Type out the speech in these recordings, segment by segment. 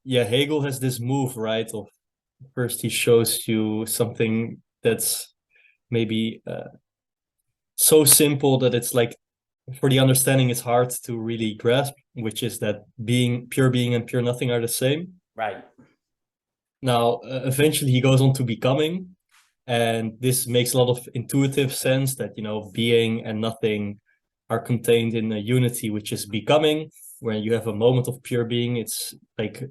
yeah, Hegel has this move, right? Of first he shows you something that's maybe so simple that it's like for the understanding it's hard to really grasp, which is that pure being and pure nothing are the same. Right. Now, eventually he goes on to becoming, and this makes a lot of intuitive sense that, being and nothing are contained in a unity, which is becoming. When you have a moment of pure being, it's like,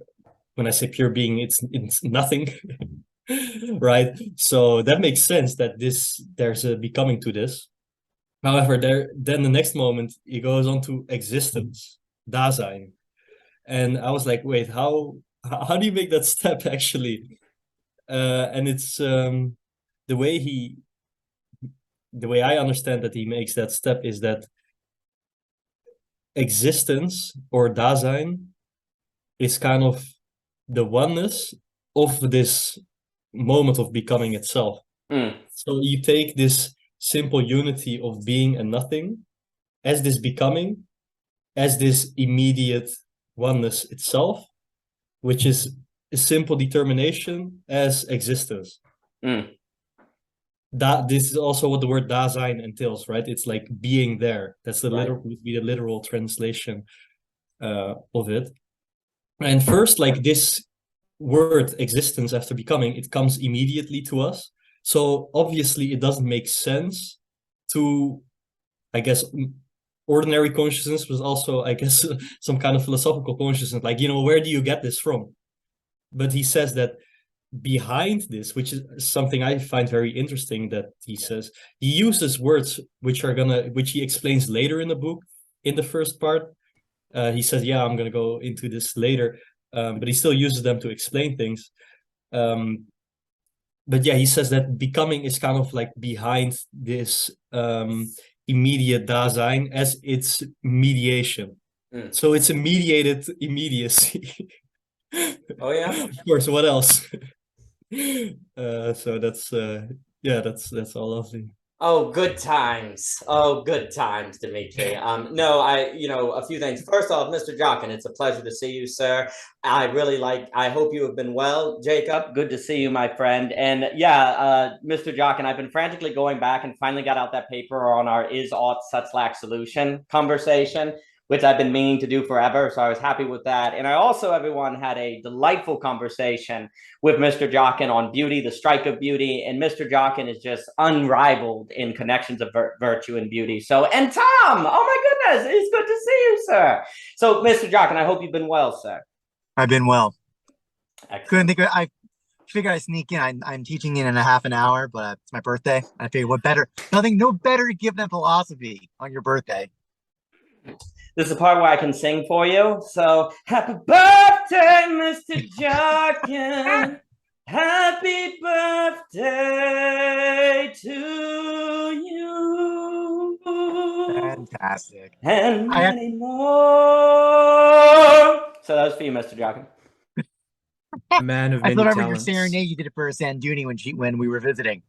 when I say pure being, it's nothing, right? So that makes sense that there's a becoming to this. However, then the next moment he goes on to existence, Dasein. And I was like, wait, how do you make that step actually? And it's the way he the way I understand that he makes that step is that existence or Dasein is kind of the oneness of this moment of becoming itself. So you take this simple unity of being and nothing as this becoming, as this immediate oneness itself, which is a simple determination as existence. This is also what the word Dasein entails, right? It's like being there. That's the literal translation of it. And first, like this word existence after becoming, it comes immediately to us. So obviously it doesn't make sense to, I guess, ordinary consciousness, was also, I guess, some kind of philosophical consciousness. Like, where do you get this from? But he says that behind this, which is something I find very interesting, that he says he uses words which he explains later in the book. In the first part, he says, yeah, I'm gonna go into this later, but he still uses them to explain things. But yeah, he says that becoming is kind of like behind this immediate Dasein as its mediation. So it's a mediated immediacy. Oh yeah. Of course, what else? So that's all lovely. Oh, good times. Oh, good times, Dimitri. No, a few things. First off, Mr. Jockin, it's a pleasure to see you, sir. I hope you have been well. Jacob, good to see you, my friend. And yeah, Mr. Jockin, I've been frantically going back and finally got out that paper on our is-ought such lack solution conversation, which I've been meaning to do forever. So I was happy with that. And I also, everyone, had a delightful conversation with Mr. Jockin on beauty, the strike of beauty. And Mr. Jockin is just unrivaled in connections of virtue and beauty. So, and Tom, oh my goodness, it's good to see you, sir. So, Mr. Jockin, I hope you've been well, sir. I've been well. Excellent. Couldn't think of, I figured I'd sneak in. I'm teaching in a half an hour, but it's my birthday. I figured no better to give than philosophy on your birthday. This is the part where I can sing for you. So, happy birthday, Mr. Jockin. Happy birthday to you. Fantastic. And many more. So that was for you, Mr. Jockin. Man of I many thought talents. your serenade you did it for Sanduni when we were visiting.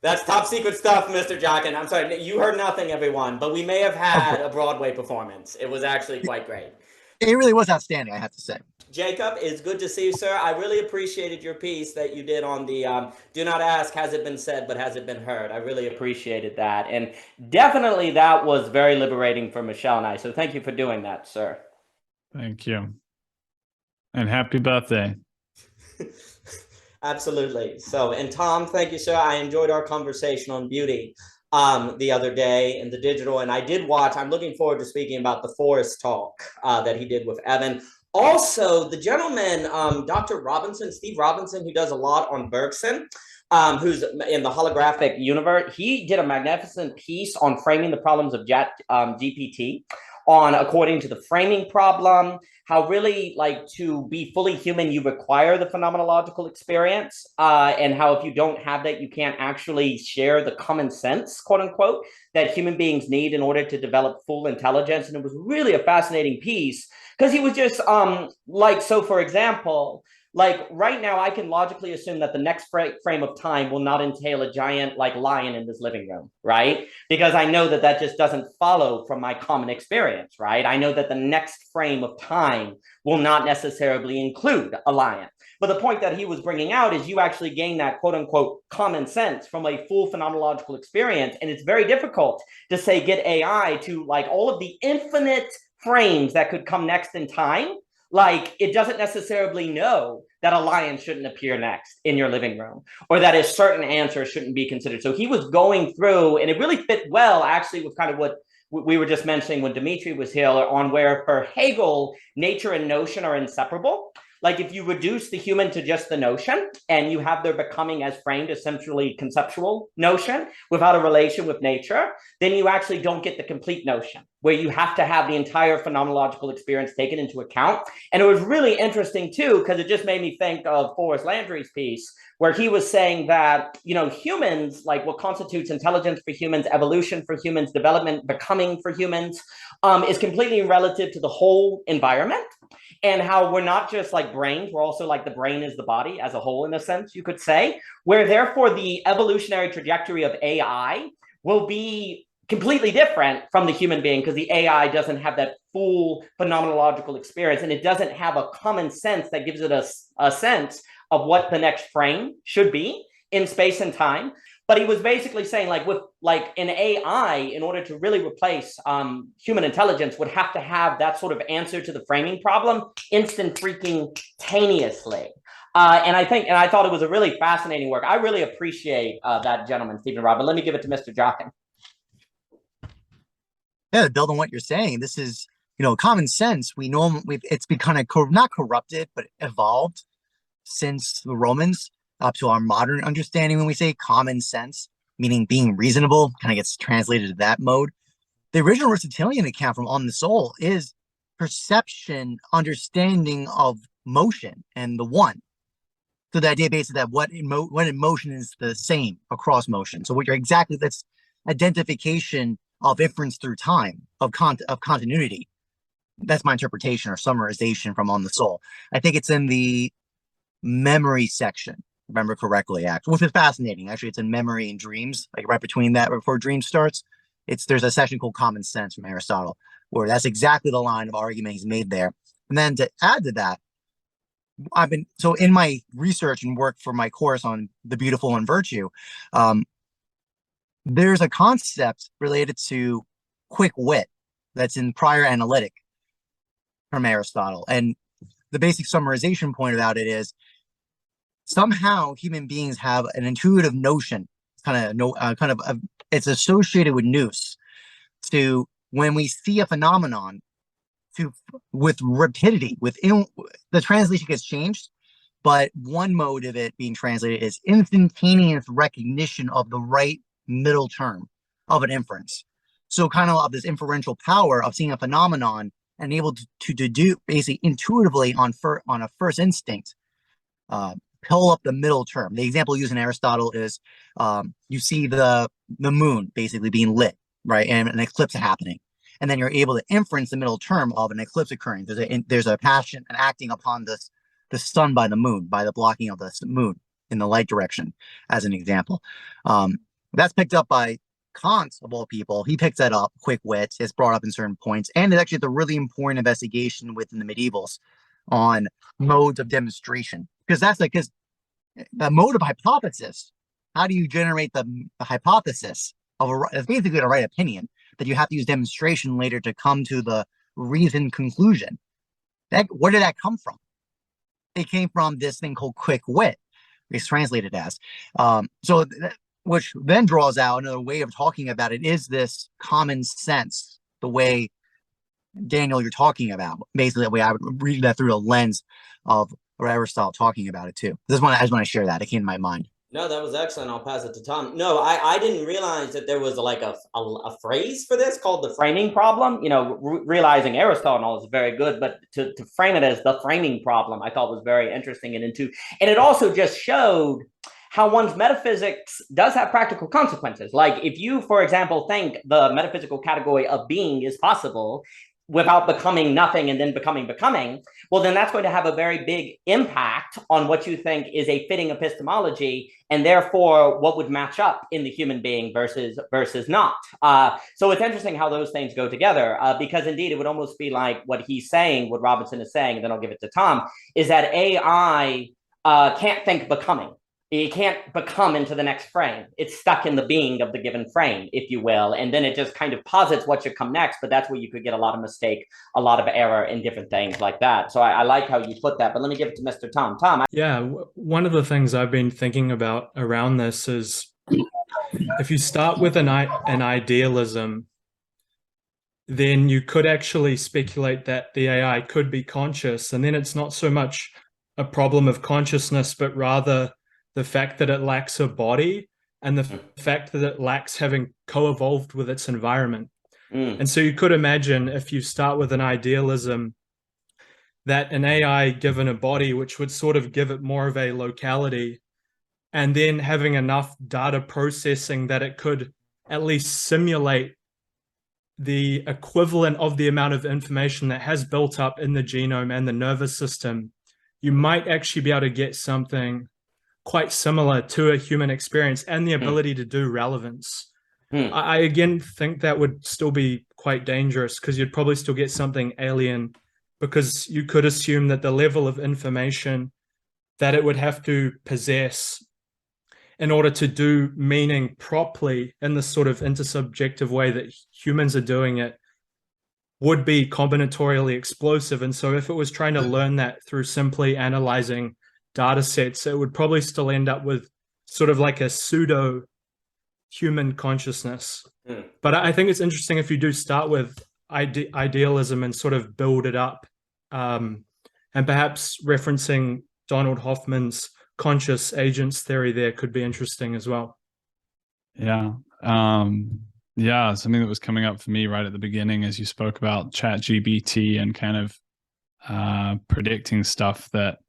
That's top secret stuff, Mr. Jockin. I'm sorry, you heard nothing, everyone, but we may have had a Broadway performance. It was actually quite great. It really was outstanding, I have to say. Jacob, it's good to see you, sir. I really appreciated your piece that you did on the do not ask, has it been said, but has it been heard? I really appreciated that. And definitely that was very liberating for Michelle and I. So thank you for doing that, sir. Thank you. And happy birthday. Absolutely. So, and Tom, thank you, sir. I enjoyed our conversation on beauty the other day in the digital. And I did watch, I'm looking forward to speaking about the Forest talk that he did with Evan. Also, the gentleman, Dr. Robinson, Steve Robinson, who does a lot on Bergson, who's in the holographic universe, he did a magnificent piece on framing the problems of GPT, on according to the framing problem, how really like to be fully human, you require the phenomenological experience, and how if you don't have that, you can't actually share the common sense, quote unquote, that human beings need in order to develop full intelligence. And it was really a fascinating piece, because he was just like, so for example, like right now I can logically assume that the next frame of time will not entail a giant like lion in this living room, right? Because I know that that just doesn't follow from my common experience, right? I know that the next frame of time will not necessarily include a lion. But the point that he was bringing out is you actually gain that quote unquote common sense from a full phenomenological experience. And it's very difficult to say, get AI to like all of the infinite frames that could come next in time. Like it doesn't necessarily know that a lion shouldn't appear next in your living room, or that a certain answer shouldn't be considered. So he was going through, and it really fit well actually with kind of what we were just mentioning when Dimitri was here, on where per Hegel, nature and notion are inseparable. Like if you reduce the human to just the notion and you have their becoming as framed as centrally conceptual notion without a relation with nature, then you actually don't get the complete notion, where you have to have the entire phenomenological experience taken into account. And it was really interesting too, because it just made me think of Forrest Landry's piece, where he was saying that, you know, humans, like what constitutes intelligence for humans, evolution for humans, development, becoming for humans, is completely relative to the whole environment. And how we're not just like brains, we're also like the brain is the body as a whole, in a sense, you could say, where therefore the evolutionary trajectory of AI will be completely different from the human being, because the AI doesn't have that full phenomenological experience, and it doesn't have a common sense that gives it a sense of what the next frame should be in space and time. But he was basically saying, like, with like an AI, in order to really replace human intelligence, would have to have that sort of answer to the framing problem instant freaking taneously. And I thought it was a really fascinating work. I really appreciate that gentleman, Stephen Robb. But let me give it to Mr. Jockin. Yeah, to build on what you're saying, this is, you know, common sense. It's been kind of not corrupted, but evolved since the Romans up to our modern understanding. When we say common sense, meaning being reasonable, kind of gets translated to that mode. The original Aristotelian account from On the Soul is perception, understanding of motion, and the one. So the idea basically that what in motion is the same across motion. So what you're exactly, that's identification of inference through time, of continuity. That's my interpretation or summarization from On the Soul. I think it's in the memory section, remember correctly, actually, which is fascinating. Actually, it's in memory and dreams, like right between that, before dream starts. There's a section called Common Sense from Aristotle, where that's exactly the line of argument he's made there. And then to add to that, so in my research and work for my course on the beautiful and virtue, there's a concept related to quick wit that's in prior analytic from Aristotle. And the basic summarization point about it is somehow human beings have an intuitive notion, it's associated with nous, to when we see a phenomenon, with rapidity, the translation gets changed, but one mode of it being translated is instantaneous recognition of the right middle term of an inference. So kind of this inferential power of seeing a phenomenon and able to deduce basically intuitively on a first instinct, pull up the middle term. The example used in Aristotle is you see the moon basically being lit, right, and an eclipse happening. And then you're able to inference the middle term of an eclipse occurring. There's a passion and acting upon the sun by the moon, by the blocking of the moon in the light direction, as an example. That's picked up by Kant, of all people. He picks that up, quick wit. It's brought up in certain points. And it's actually a really important investigation within the medievals on modes of demonstration. Because the mode of hypothesis, how do you generate the hypothesis of it's basically a right opinion, that you have to use demonstration later to come to the reasoned conclusion. Where did that come from? It came from this thing called quick wit, it's translated as. Which then draws out another way of talking about it is this common sense, the way, Daniel, you're talking about. Basically, the way I would read that through the lens of Aristotle talking about it too. I just want to share that. It came to my mind. No, that was excellent. I'll pass it to Tom. No, I didn't realize that there was like a phrase for this called the framing problem. You know, realizing Aristotle is very good, but to frame it as the framing problem, I thought was very interesting. And it also just showed how one's metaphysics does have practical consequences. Like if you, for example, think the metaphysical category of being is possible, without becoming nothing and then becoming, well, then that's going to have a very big impact on what you think is a fitting epistemology, and therefore what would match up in the human being versus not. So it's interesting how those things go together, because indeed it would almost be like what he's saying, what Robinson is saying, and then I'll give it to Tom, is that AI can't think becoming. It can't become into the next frame. It's stuck in the being of the given frame, if you will. And then it just kind of posits what should come next, but that's where you could get a lot of mistake, a lot of error in different things like that. So I like how you put that, but let me give it to Mr. Tom. Tom. Yeah, one of the things I've been thinking about around this is if you start with an idealism, then you could actually speculate that the AI could be conscious, and then it's not so much a problem of consciousness, but rather the fact that it lacks a body and the fact that it lacks having co-evolved with its environment. And so you could imagine, if you start with an idealism, that an AI given a body, which would sort of give it more of a locality, and then having enough data processing that it could at least simulate the equivalent of the amount of information that has built up in the genome and the nervous system, you might actually be able to get something quite similar to a human experience and the ability to do relevance. I again think that would still be quite dangerous, because you'd probably still get something alien, because you could assume that the level of information that it would have to possess in order to do meaning properly in the sort of intersubjective way that humans are doing it would be combinatorially explosive. And so if it was trying to learn that through simply analyzing data sets, it would probably still end up with sort of like a pseudo human consciousness. But I think it's interesting if you do start with idealism and sort of build it up, and perhaps referencing Donald Hoffman's conscious agents theory there could be interesting as well. Yeah. Yeah, something that was coming up for me right at the beginning as you spoke about ChatGPT and kind of predicting stuff that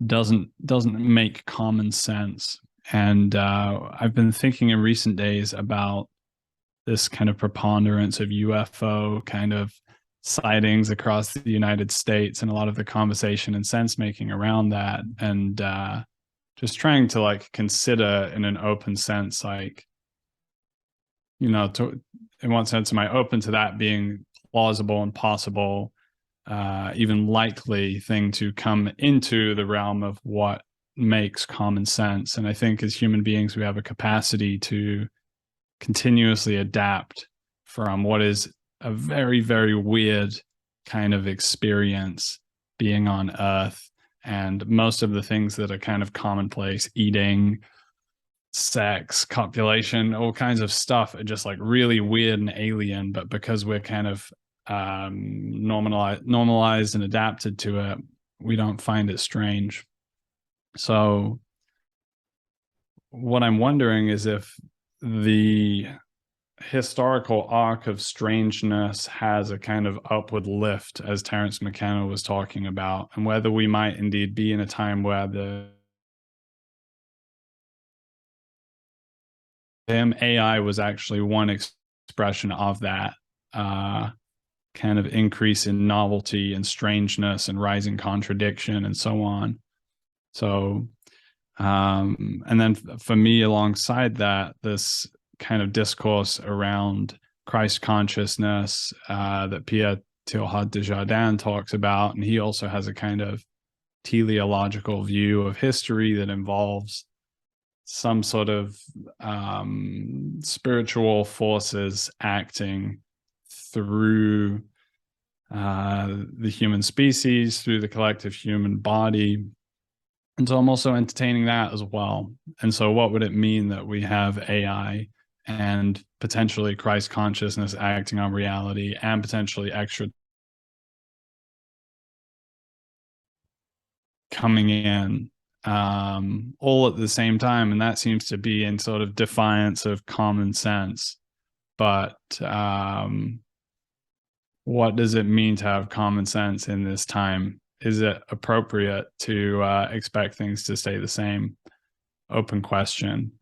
doesn't make common sense. And I've been thinking in recent days about this kind of preponderance of UFO kind of sightings across the United States and a lot of the conversation and sense making around that, and just trying to like consider in an open sense, like, you know, in what sense am I open to that being plausible and possible, even likely thing to come into the realm of what makes common sense. And I think as human beings, we have a capacity to continuously adapt from what is a very, very weird kind of experience being on Earth. And most of the things that are kind of commonplace, eating, sex, copulation, all kinds of stuff are just like really weird and alien. But because we're kind of normalized and adapted to it, we don't find it strange. So what I'm wondering is if the historical arc of strangeness has a kind of upward lift, as Terence McKenna was talking about, and whether we might indeed be in a time where the AI was actually one expression of that kind of increase in novelty and strangeness and rising contradiction and so on. So, and then for me, alongside that, this kind of discourse around Christ consciousness that Pierre Teilhard de Chardin talks about, and he also has a kind of teleological view of history that involves some sort of spiritual forces acting through the human species, through the collective human body. And so I'm also entertaining that as well. And so what would it mean that we have AI and potentially Christ consciousness acting on reality and potentially extra coming in all at the same time? And that seems to be in sort of defiance of common sense. But what does it mean to have common sense in this time? Is it appropriate to expect things to stay the same? Open question.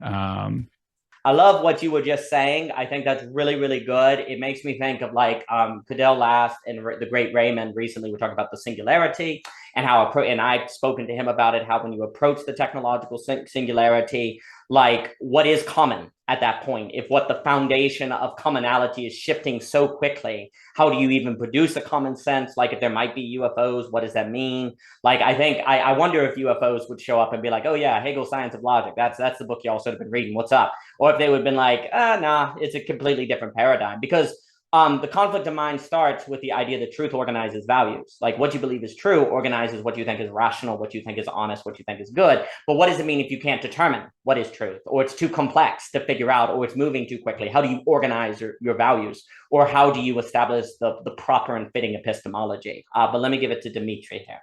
I love what you were just saying. I think that's really, really good. It makes me think of like Cadell Last and the great Raymond recently were talking about the singularity and how, and I've spoken to him about it, how when you approach the technological singularity, like what is common at that point? If what the foundation of commonality is shifting so quickly, how do you even produce a common sense? Like if there might be UFOs, what does that mean? Like I think I wonder if UFOs would show up and be like, oh yeah, Hegel's Science of Logic. That's the book y'all should have been reading. What's up? Or if they would have been like, nah, it's a completely different paradigm. Because the conflict of mind starts with the idea that truth organizes values. Like what you believe is true organizes what you think is rational, what you think is honest, what you think is good. But what does it mean if you can't determine what is truth, or it's too complex to figure out, or it's moving too quickly? How do you organize your values? Or how do you establish the proper and fitting epistemology? But let me give it to Dimitri here.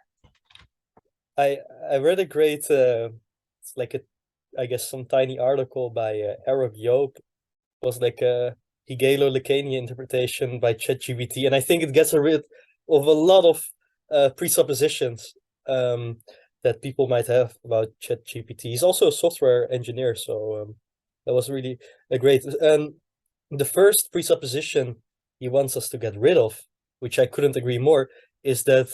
I read a great, it's like I guess some tiny article by Eric Joop. It was like a Hegelo-Lacanian interpretation by ChatGPT, and I think it gets rid of a lot of presuppositions that people might have about ChatGPT. He's also a software engineer, so that was really a great. And the first presupposition he wants us to get rid of, which I couldn't agree more, is that,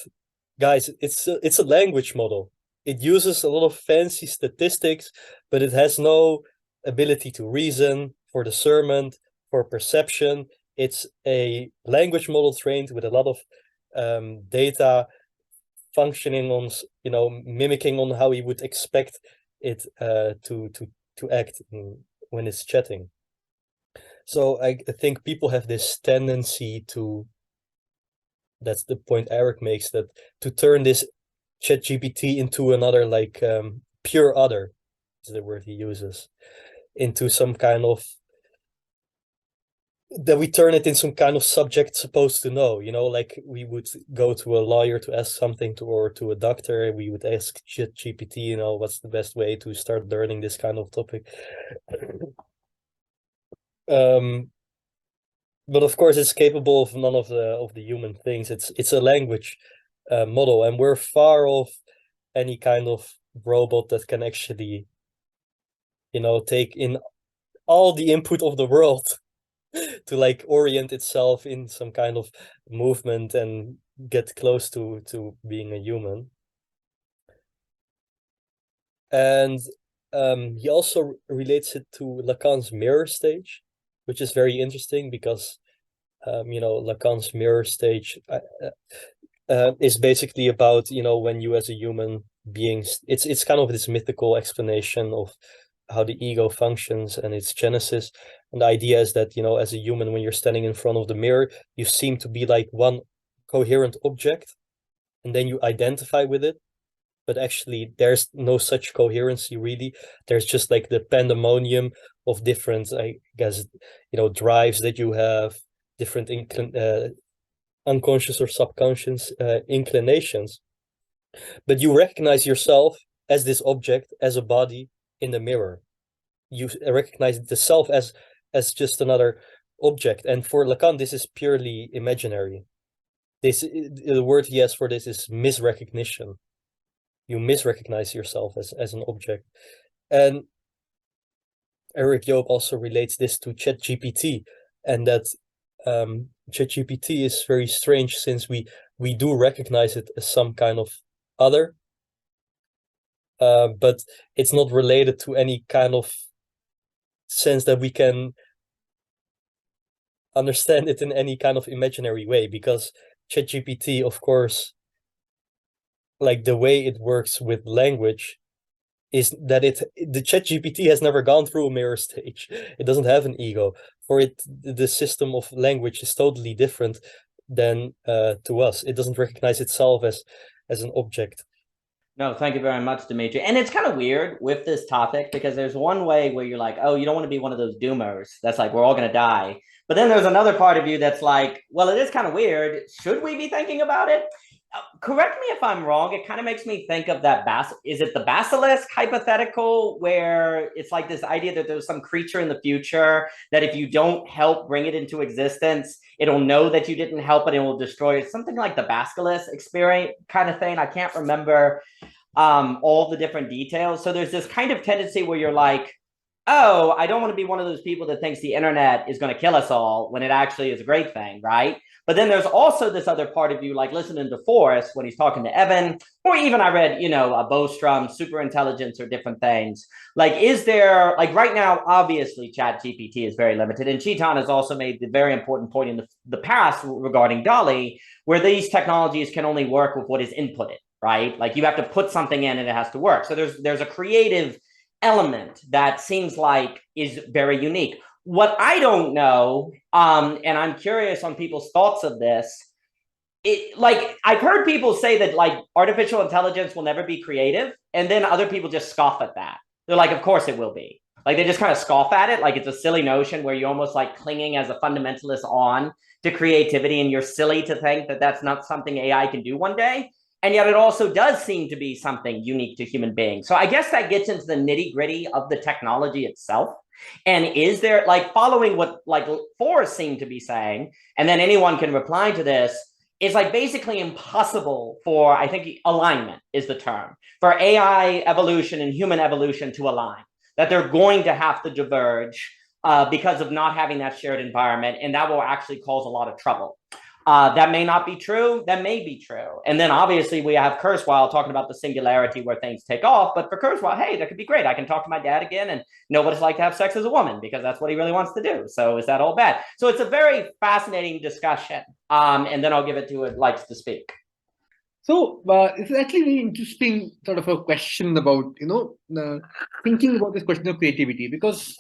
guys, it's a language model. It uses a lot of fancy statistics, but it has no ability to reason, for discernment, for perception. It's a language model trained with a lot of data functioning on, mimicking on how you would expect it to act when it's chatting. So I think people have this tendency to, that's the point Eric makes, that to turn this ChatGPT into another, like pure other is the word he uses, into some kind of, that we turn it in some kind of subject supposed to know, like we would go to a lawyer to ask something or to a doctor, we would ask ChatGPT, what's the best way to start learning this kind of topic. But of course it's capable of none of the human things. It's a language model, and we're far off any kind of robot that can actually, take in all the input of the world to like orient itself in some kind of movement and get close to being a human. And he also relates it to Lacan's mirror stage, which is very interesting because Lacan's mirror stage is basically about, when you as a human being, it's kind of this mythical explanation of how the ego functions and its genesis. And the idea is that, as a human, when you're standing in front of the mirror, you seem to be like one coherent object, and then you identify with it. But actually, there's no such coherency, really. There's just like the pandemonium of different, I guess, drives that you have, different unconscious or subconscious inclinations. But you recognize yourself as this object, as a body in the mirror. You recognize the self as just another object. And for Lacan, this is purely imaginary. The word he has for this is misrecognition. You misrecognize yourself as an object. And Eric Joop also relates this to ChatGPT, and that ChatGPT is very strange since we do recognize it as some kind of other, but it's not related to any kind of sense that we can understand it in any kind of imaginary way, because ChatGPT, of course, like the way it works with language is that the ChatGPT has never gone through a mirror stage. It doesn't have an ego. For it, the system of language is totally different than to us. It doesn't recognize itself as an object. No, thank you very much, Dimitri. And it's kind of weird with this topic because there's one way where you're like, oh, you don't want to be one of those doomers. That's like, we're all going to die. But then there's another part of you that's like, well, it is kind of weird. Should we be thinking about it? Correct me if I'm wrong. It kind of makes me think of that is it the basilisk hypothetical, where it's like this idea that there's some creature in the future that if you don't help bring it into existence, it'll know that you didn't help it and it will destroy it. Something like the basilisk experience kind of thing. I can't remember all the different details. So there's this kind of tendency where you're like, oh, I don't want to be one of those people that thinks the internet is going to kill us all when it actually is a great thing, right? But then there's also this other part of you, like listening to Forrest when he's talking to Evan, or even I read, Bostrom, super intelligence, or different things. Like, is there, like right now, obviously Chat GPT is very limited. And Chetan has also made the very important point in the past regarding Dall-E, where these technologies can only work with what is inputted, right? Like you have to put something in and it has to work. So there's a creative element that seems like is very unique. What I don't know, and I'm curious on people's thoughts of this, like I've heard people say that like artificial intelligence will never be creative, and then other people just scoff at that. They're like, of course it will be. Like they just kind of scoff at it, like it's a silly notion where you're almost like clinging as a fundamentalist on to creativity, and you're silly to think that that's not something AI can do one day. And yet it also does seem to be something unique to human beings. So I guess that gets into the nitty gritty of the technology itself. And is there, like, following what like Forrest seemed to be saying, and then anyone can reply to this, is like basically impossible for, I think alignment is the term, for AI evolution and human evolution to align, that they're going to have to diverge because of not having that shared environment. And that will actually cause a lot of trouble. That may not be true. That may be true. And then obviously we have Kurzweil talking about the singularity where things take off. But for Kurzweil, hey, that could be great. I can talk to my dad again and know what it's like to have sex as a woman because that's what he really wants to do. So is that all bad? So it's a very fascinating discussion. And then I'll give it to who likes to speak. So it's actually very interesting sort of a question about, thinking about this question of creativity, because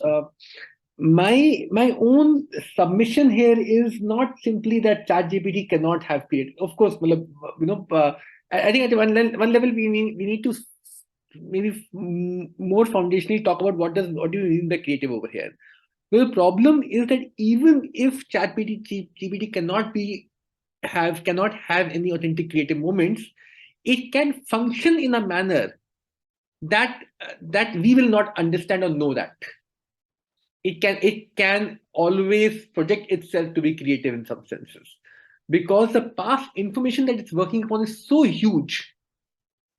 my own submission here is not simply that ChatGPT cannot have creative. Of course, I think at one level we need to maybe more foundationally talk about what do you mean by creative over here. The problem is that even if ChatGPT cannot have any authentic creative moments, it can function in a manner that we will not understand or know that. It can always project itself to be creative in some senses, because the past information that it's working upon is so huge,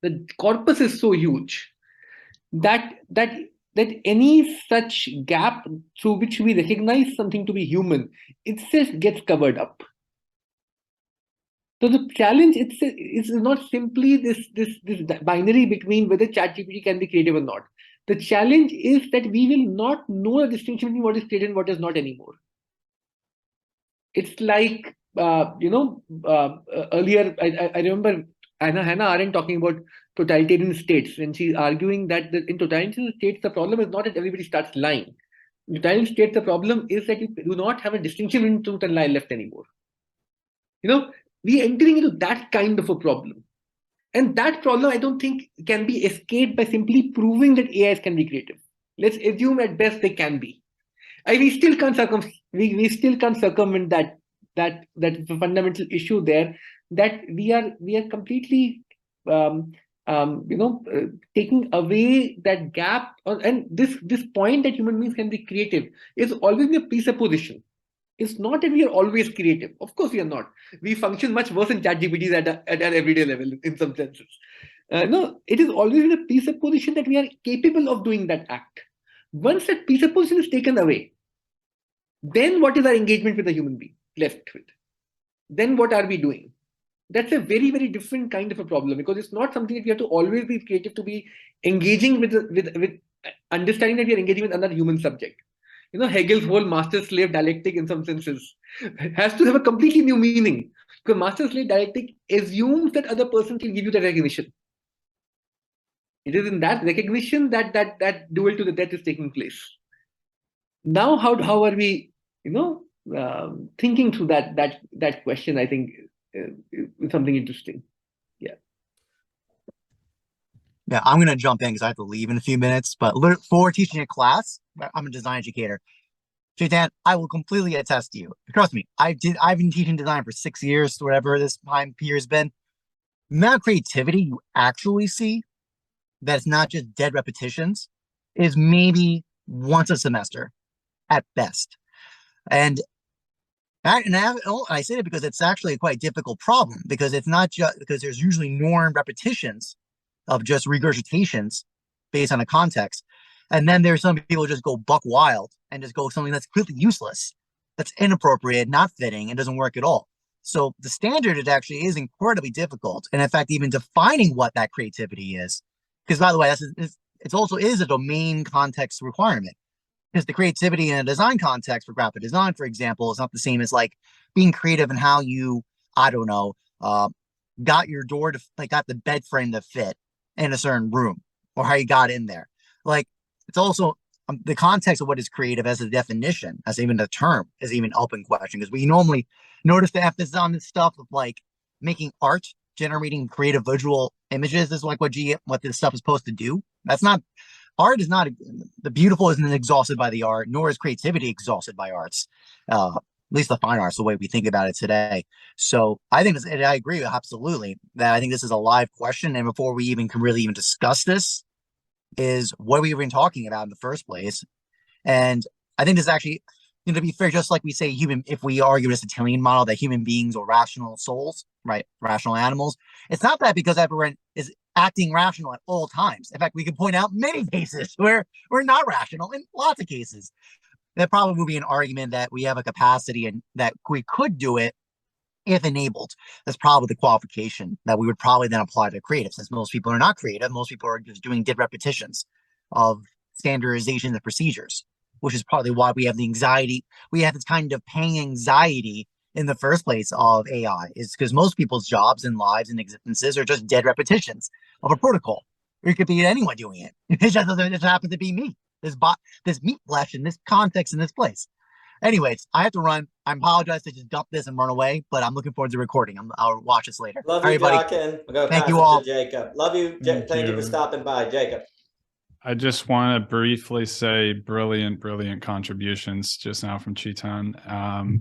the corpus is so huge that any such gap through which we recognize something to be human itself gets covered up. So the challenge is not simply this binary between whether ChatGPT can be creative or not. The challenge is that we will not know the distinction between what is creative and what is not anymore. It's like, earlier, I remember Hannah Arendt talking about totalitarian states, and she's arguing that in totalitarian states, the problem is not that everybody starts lying. In totalitarian states, the problem is that you do not have a distinction between truth and lie left anymore. We are entering into that kind of a problem. And that problem, I don't think, can be escaped by simply proving that AIs can be creative. Let's assume at best they can be. We still can't circumvent that fundamental issue there, that we are completely taking away that gap. And this point that human beings can be creative is always a presupposition. It's not that we are always creative. Of course, we are not. We function much worse in ChatGPT at an everyday level in some senses. No, it is always a presupposition that we are capable of doing that act. Once that presupposition is taken away, then what is our engagement with the human being left with? Then what are we doing? That's a very, very different kind of a problem, because it's not something that we have to always be creative to be engaging with understanding that we are engaging with another human subject. Hegel's whole master-slave dialectic in some senses has to have a completely new meaning, because master-slave dialectic assumes that other person can give you the recognition. It is in that recognition that duel to the death is taking place. Now, how are we, thinking through that question? I think is something interesting. Yeah, I'm going to jump in because I have to leave in a few minutes. But for teaching a class, I'm a design educator. Chetan, I will completely attest to you. Trust me, I've been teaching design for 6 years, whatever this time period has been. The amount of creativity you actually see, that's not just dead repetitions, is maybe once a semester at best. And I say that because it's actually a quite difficult problem, because it's not just because there's usually norm repetitions of just regurgitations based on a context. And then there's some people who just go buck wild and just go something that's completely useless, that's inappropriate, not fitting, and doesn't work at all. So the standard, it actually is incredibly difficult. And in fact, even defining what that creativity is, because by the way, it also is a domain context requirement. Because the creativity in a design context for graphic design, for example, is not the same as like being creative in how you, I don't know, got your door to, like, got the bed frame to fit in a certain room, or how you got in there. Like, it's also the context of what is creative as a definition, as even a term, is even open question, because we normally notice the emphasis on this stuff of like making art, generating creative visual images is like what this stuff is supposed to do. That's not, art is not, the beautiful isn't exhausted by the art, nor is creativity exhausted by arts. At least the fine arts, the way we think about it today. So I think and I agree absolutely that I think this is a live question. And before we even can really even discuss this, is what we were even talking about in the first place. And I think this is actually, to be fair, just like we say if we argue this Italian model that human beings are rational souls, right? Rational animals. It's not that because everyone is acting rational at all times. In fact, we can point out many cases where we're not rational in lots of cases. That probably would be an argument that we have a capacity and that we could do it if enabled. That's probably the qualification that we would probably then apply to creative, since most people are not creative. Most people are just doing dead repetitions of standardization of procedures, which is probably why we have the anxiety. We have this kind of paying anxiety in the first place of AI, is because most people's jobs and lives and existences are just dead repetitions of a protocol. Or it could be anyone doing it. It just happens to be me, this meat flesh in this context in this place. Anyways, I have to run. I apologize to just dump this and run away, but I'm looking forward to recording. I'll watch this later. Love you, Jockin. We're going to pass it to Jacob. Love you. Thank you for stopping by, Jacob. I just want to briefly say brilliant contributions just now from Chetan.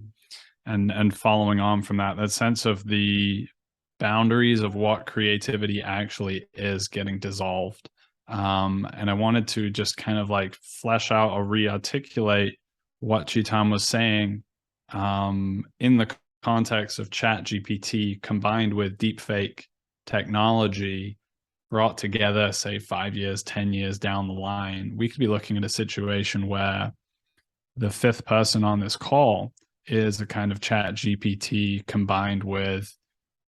And following on from that sense of the boundaries of what creativity actually is getting dissolved. And I wanted to just kind of like flesh out or re-articulate what Chetan was saying in the context of ChatGPT combined with deepfake technology brought together, say 5 years, 10 years down the line. We could be looking at a situation where the fifth person on this call is a kind of ChatGPT combined with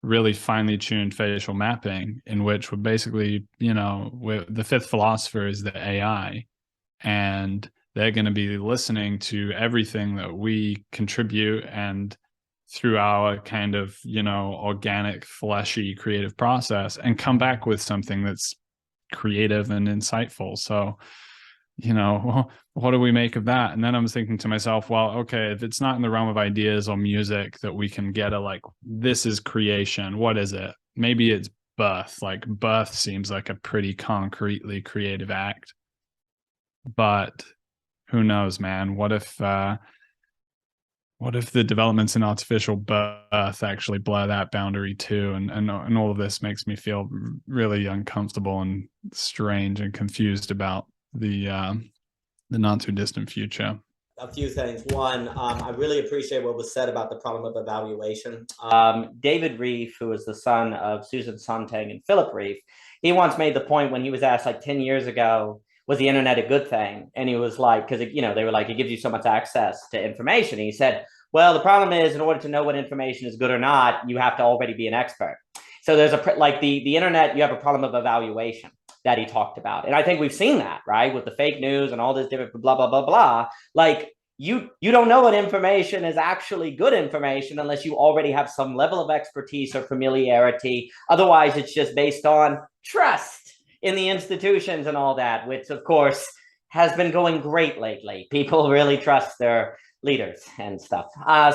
really finely tuned facial mapping, in which we're basically, the fifth philosopher is the AI, and they're going to be listening to everything that we contribute and through our kind of, organic, fleshy, creative process, and come back with something that's creative and insightful. So, what do we make of that? And then I was thinking to myself, well, okay, if it's not in the realm of ideas or music that we can get this is creation, what is it? Maybe it's birth. Like birth seems like a pretty concretely creative act, but who knows, man? What if the developments in artificial birth actually blur that boundary too? And all of this makes me feel really uncomfortable and strange and confused about the not too distant future. A few things. One, I really appreciate what was said about the problem of evaluation. David Reef, who is the son of Susan Sontag and Philip Reef, he once made the point when he was asked 10 years ago, was the internet a good thing? And he was like, because they were like, it gives you so much access to information. And he said, well, the problem is, in order to know what information is good or not, you have to already be an expert. So there's the internet, you have a problem of evaluation that he talked about. And I think we've seen that, right? With the fake news and all this different blah, blah, blah, blah. Like you don't know what information is actually good information unless you already have some level of expertise or familiarity. Otherwise, it's just based on trust in the institutions and all that, which of course has been going great lately. People really trust their leaders and stuff.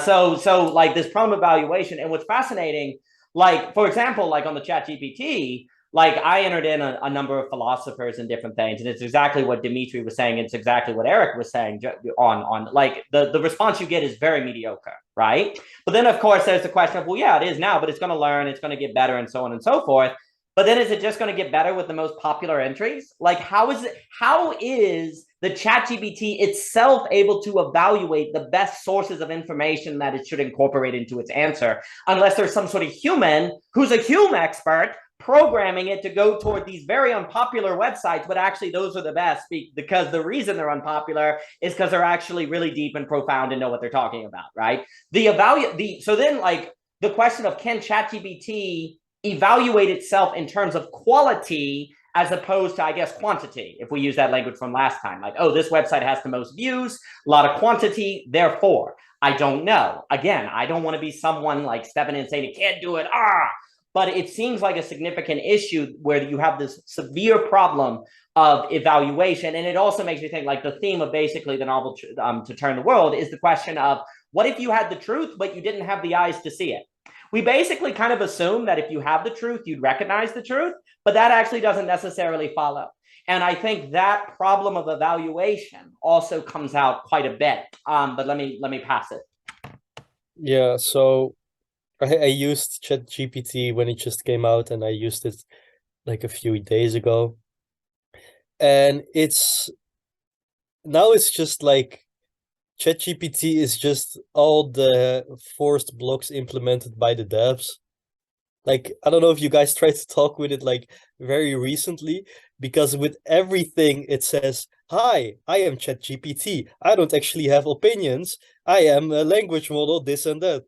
So like this problem evaluation, and what's fascinating, like, for example, like on the ChatGPT, like I entered in a number of philosophers and different things, and it's exactly what Dimitri was saying. It's exactly what Eric was saying on like the response you get is very mediocre, right? But then of course there's the question of, well, yeah, it is now, but it's going to learn, it's going to get better, and so on and so forth. But then is it just going to get better with the most popular entries? Like how is the ChatGPT itself able to evaluate the best sources of information that it should incorporate into its answer, unless there's some sort of human who's a Hume expert programming it to go toward these very unpopular websites, but actually those are the best because the reason they're unpopular is because they're actually really deep and profound and know what they're talking about, right? So then like the question of can ChatGPT evaluate itself in terms of quality as opposed to, I guess, quantity, if we use that language from last time, like, oh, this website has the most views, a lot of quantity, therefore, I don't know. Again, I don't want to be someone like stepping in and saying, you can't do it, but it seems like a significant issue where you have this severe problem of evaluation. And it also makes me think like the theme of basically the novel To Turn the World is the question of what if you had the truth, but you didn't have the eyes to see it? We basically kind of assume that if you have the truth, you'd recognize the truth, but that actually doesn't necessarily follow. And I think that problem of evaluation also comes out quite a bit. But let me pass it. Yeah, so I used ChatGPT when it just came out, and I used it like a few days ago. And now it's just like ChatGPT is just all the forced blocks implemented by the devs. Like, I don't know if you guys tried to talk with it like very recently, because with everything it says, hi, I am ChatGPT. I don't actually have opinions. I am a language model, this and that.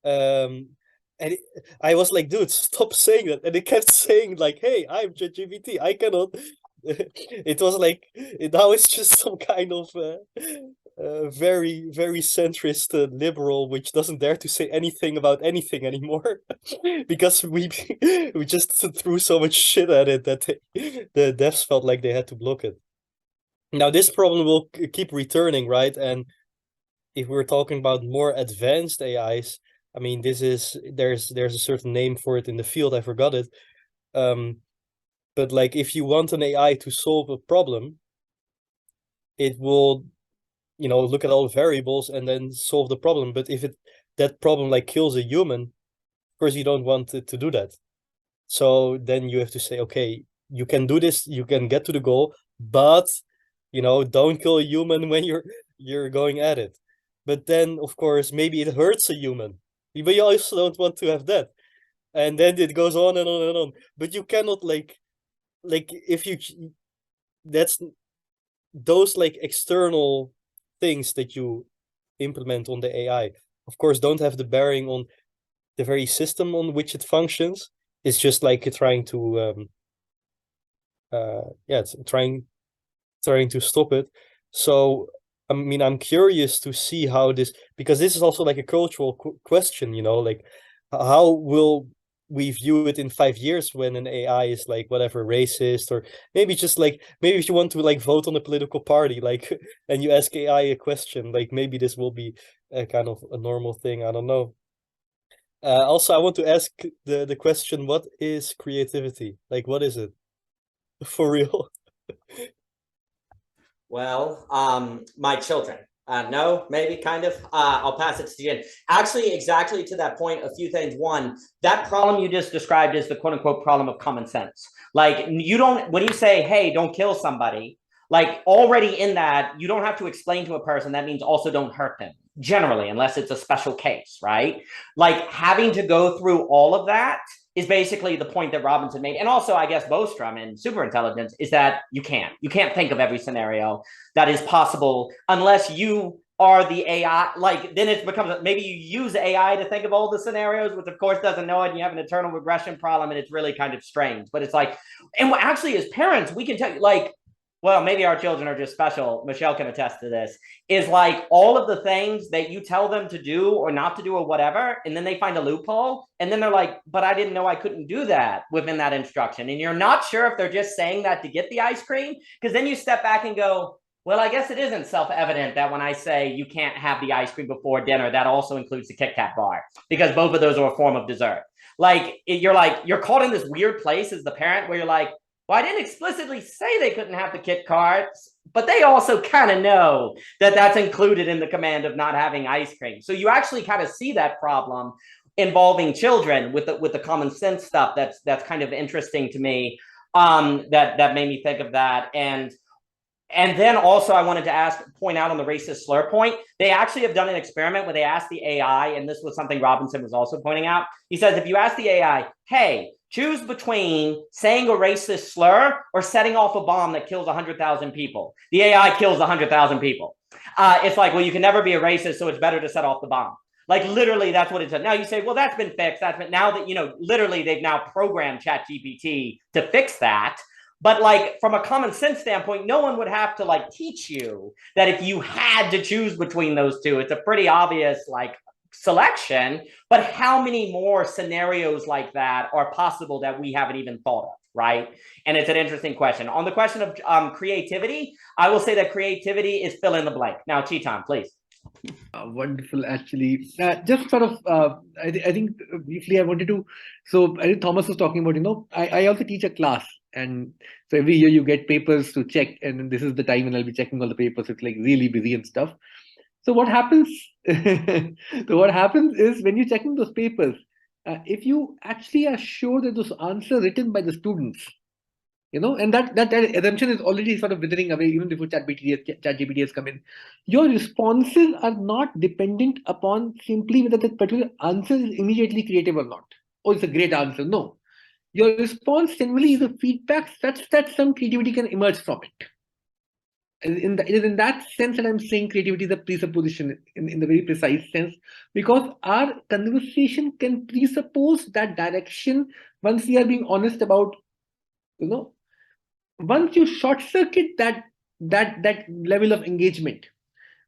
And I was like, dude, stop saying that. And it kept saying like, hey, I'm ChatGPT. I cannot. It was like, now it's just some kind of very, very centrist liberal, which doesn't dare to say anything about anything anymore. Because we just threw so much shit at it that the devs felt like they had to block it. Now this problem will keep returning, right? And if we're talking about more advanced AIs, I mean, there's a certain name for it in the field, I forgot it. But like if you want an AI to solve a problem, it will, you know, look at all the variables and then solve the problem. But if that problem like kills a human, of course you don't want it to do that. So then you have to say, okay, you can do this, you can get to the goal, but you know, don't kill a human when you're going at it. But then of course maybe it hurts a human, but you also don't want to have that. And then it goes on and on and on. But you cannot like if you, that's those like external things that you implement on the AI, of course, don't have the bearing on the very system on which it functions. It's just like trying to it's trying to stop it. So I mean, I'm curious to see how this, because this is also like a cultural question, you know, like how will we view it in 5 years when an AI is like whatever racist, or maybe just like, maybe if you want to like vote on a political party, like, and you ask AI a question, like maybe this will be a kind of a normal thing. I don't know. Also, I want to ask the question, what is creativity? Like, what is it for real? Well, my children. No, maybe kind of. I'll pass it to Jen. Actually, exactly to that point, a few things. One, that problem you just described is the quote unquote problem of common sense. Like you don't, when you say, hey, don't kill somebody, like already in that, you don't have to explain to a person, that means also don't hurt them, generally, unless it's a special case, right? Like having to go through all of that is basically the point that Robinson made. And also, I guess, Bostrom in Superintelligence is that you can't think of every scenario that is possible unless you are the AI. Like then it becomes, maybe you use AI to think of all the scenarios, which of course doesn't know it, and you have an eternal regression problem, and it's really kind of strange. But it's like, and actually as parents, we can tell you, like, well, maybe our children are just special, Michelle can attest to this, is like all of the things that you tell them to do or not to do or whatever, and then they find a loophole, and then they're like, but I didn't know I couldn't do that within that instruction. And you're not sure if they're just saying that to get the ice cream, because then you step back and go, well, I guess it isn't self-evident that when I say you can't have the ice cream before dinner, that also includes the Kit Kat bar, because both of those are a form of dessert. Like, you're caught in this weird place as the parent where you're like, well, I didn't explicitly say they couldn't have the Kit Kats, but they also kind of know that that's included in the command of not having ice cream. So you actually kind of see that problem involving children with the common sense stuff. That's kind of interesting to me. That made me think of that. And then also I wanted to point out on the racist slur point, they actually have done an experiment where they asked the AI, and this was something Robinson was also pointing out. He says, if you ask the AI, hey, choose between saying a racist slur or setting off a bomb that kills 100,000 people. The AI kills 100,000 people. It's like, well, you can never be a racist, so it's better to set off the bomb. Like literally, that's what it said. Now you say, well, that's been fixed. That's been now that, you know, literally they've now programmed ChatGPT to fix that. But like from a common sense standpoint, no one would have to like teach you that if you had to choose between those two, it's a pretty obvious like selection. But how many more scenarios like that are possible that we haven't even thought of, right? And it's an interesting question. On the question of creativity, I will say that creativity is fill in the blank. Now, Chetan, please. Wonderful, actually. Just sort of, I think briefly I wanted to, so I think Thomas was talking about, you know, I also teach a class. And so every year you get papers to check, and this is the time when I'll be checking all the papers. It's like really busy and stuff. So what happens? So what happens is when you're checking those papers, if you actually are sure that those answers written by the students, you know, and that assumption is already sort of withering away even before ChatGPT has come in. Your responses are not dependent upon simply whether that particular answer is immediately creative or not. Oh, it's a great answer. No. Your response generally is a feedback such that some creativity can emerge from it. It is in that sense that I'm saying creativity is a presupposition in the very precise sense, because our conversation can presuppose that direction once we are being honest about, you know, once you short circuit that level of engagement.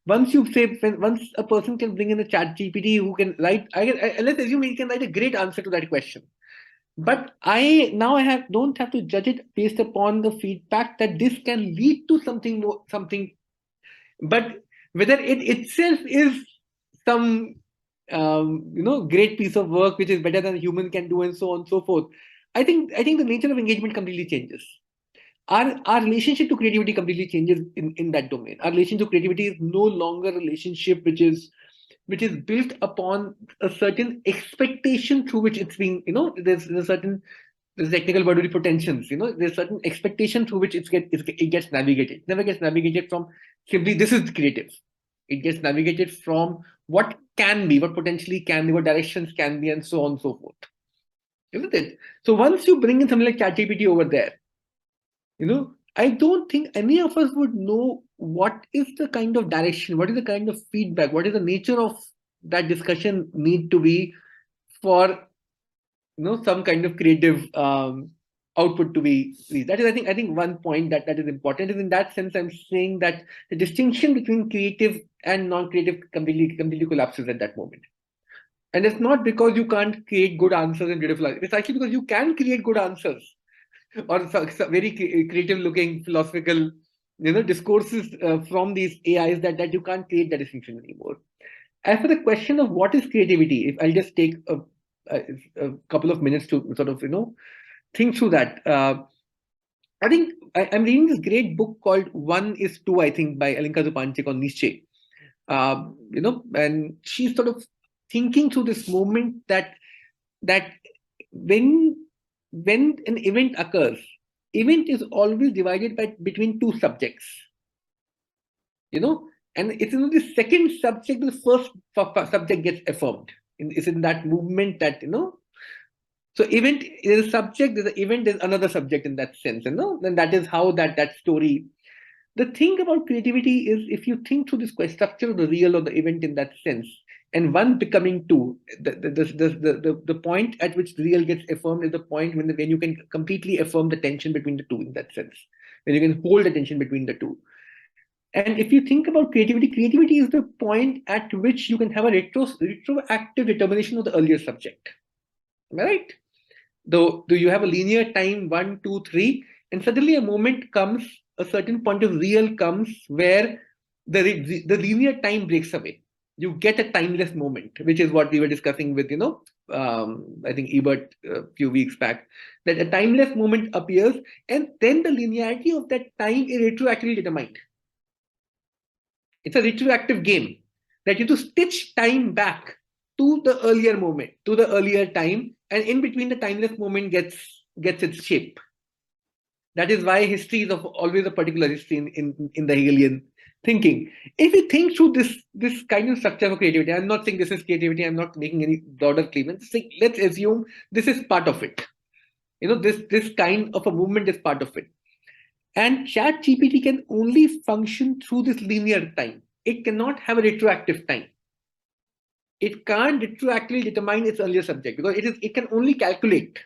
Once you say, once a person can bring in a ChatGPT who can write, let's assume he can write a great answer to that question. But I don't have to judge it based upon the feedback that this can lead to something more, but whether it itself is some you know, great piece of work which is better than a human can do, and so on and so forth. I think the nature of engagement completely changes. Our relationship to creativity completely changes in that domain. Our relationship to creativity is no longer a relationship which is built upon a certain expectation through which it's being, you know, there's technical word with pretensions, you know, there's certain expectation through which it gets navigated. It never gets navigated from simply this is creative. It gets navigated from what can be, what potentially can be, what directions can be, and so on and so forth. Isn't it? So once you bring in something like ChatGPT over there, you know, I don't think any of us would know what is the kind of direction, what is the kind of feedback, what is the nature of that discussion need to be for, you know, some kind of creative output to be released. That is, I think one point that is important. Is in that sense, I'm saying that the distinction between creative and non-creative completely collapses at that moment. And it's not because you can't create good answers and beautiful answers. It's actually because you can create good answers or some very creative looking philosophical, you know, discourses from these AIs that you can't create that distinction anymore. As for the question of what is creativity, if I'll just take a couple of minutes to sort of, you know, think through that. I think I'm reading this great book called 1 is 2, I think, by Alenka Zupančič on Nietzsche. You know, and she's sort of thinking through this moment that when an event occurs, event is always divided between two subjects, you know, and it's in the second subject, the first subject gets affirmed. It's in that movement that, you know, so event is a subject, there's an event, there's another subject in that sense, you know, and that is how that story. The thing about creativity is if you think through this structure of the real or the event in that sense, and one becoming two, the point at which the real gets affirmed is the point when you can completely affirm the tension between the two in that sense, when you can hold the tension between the two. And if you think about creativity, creativity is the point at which you can have a retroactive determination of the earlier subject. Am I right? Though you have a linear time 1, 2, 3, and suddenly a moment comes, a certain point of real comes where the linear time breaks away. You get a timeless moment, which is what we were discussing with, you know, I think Ebert a few weeks back, that a timeless moment appears, and then the linearity of that time is retroactively determined. It's a retroactive game that you have to stitch time back to the earlier moment, to the earlier time, and in between the timeless moment gets its shape. That is why history is always a particular history in the Hegelian thinking. If you think through this kind of structure of creativity, I'm not saying this is creativity, I'm not making any broader claim. Let's assume this is part of it. This kind of a movement is part of it. And ChatGPT can only function through this linear time. It cannot have a retroactive time. It can't retroactively determine its earlier subject because it can only calculate.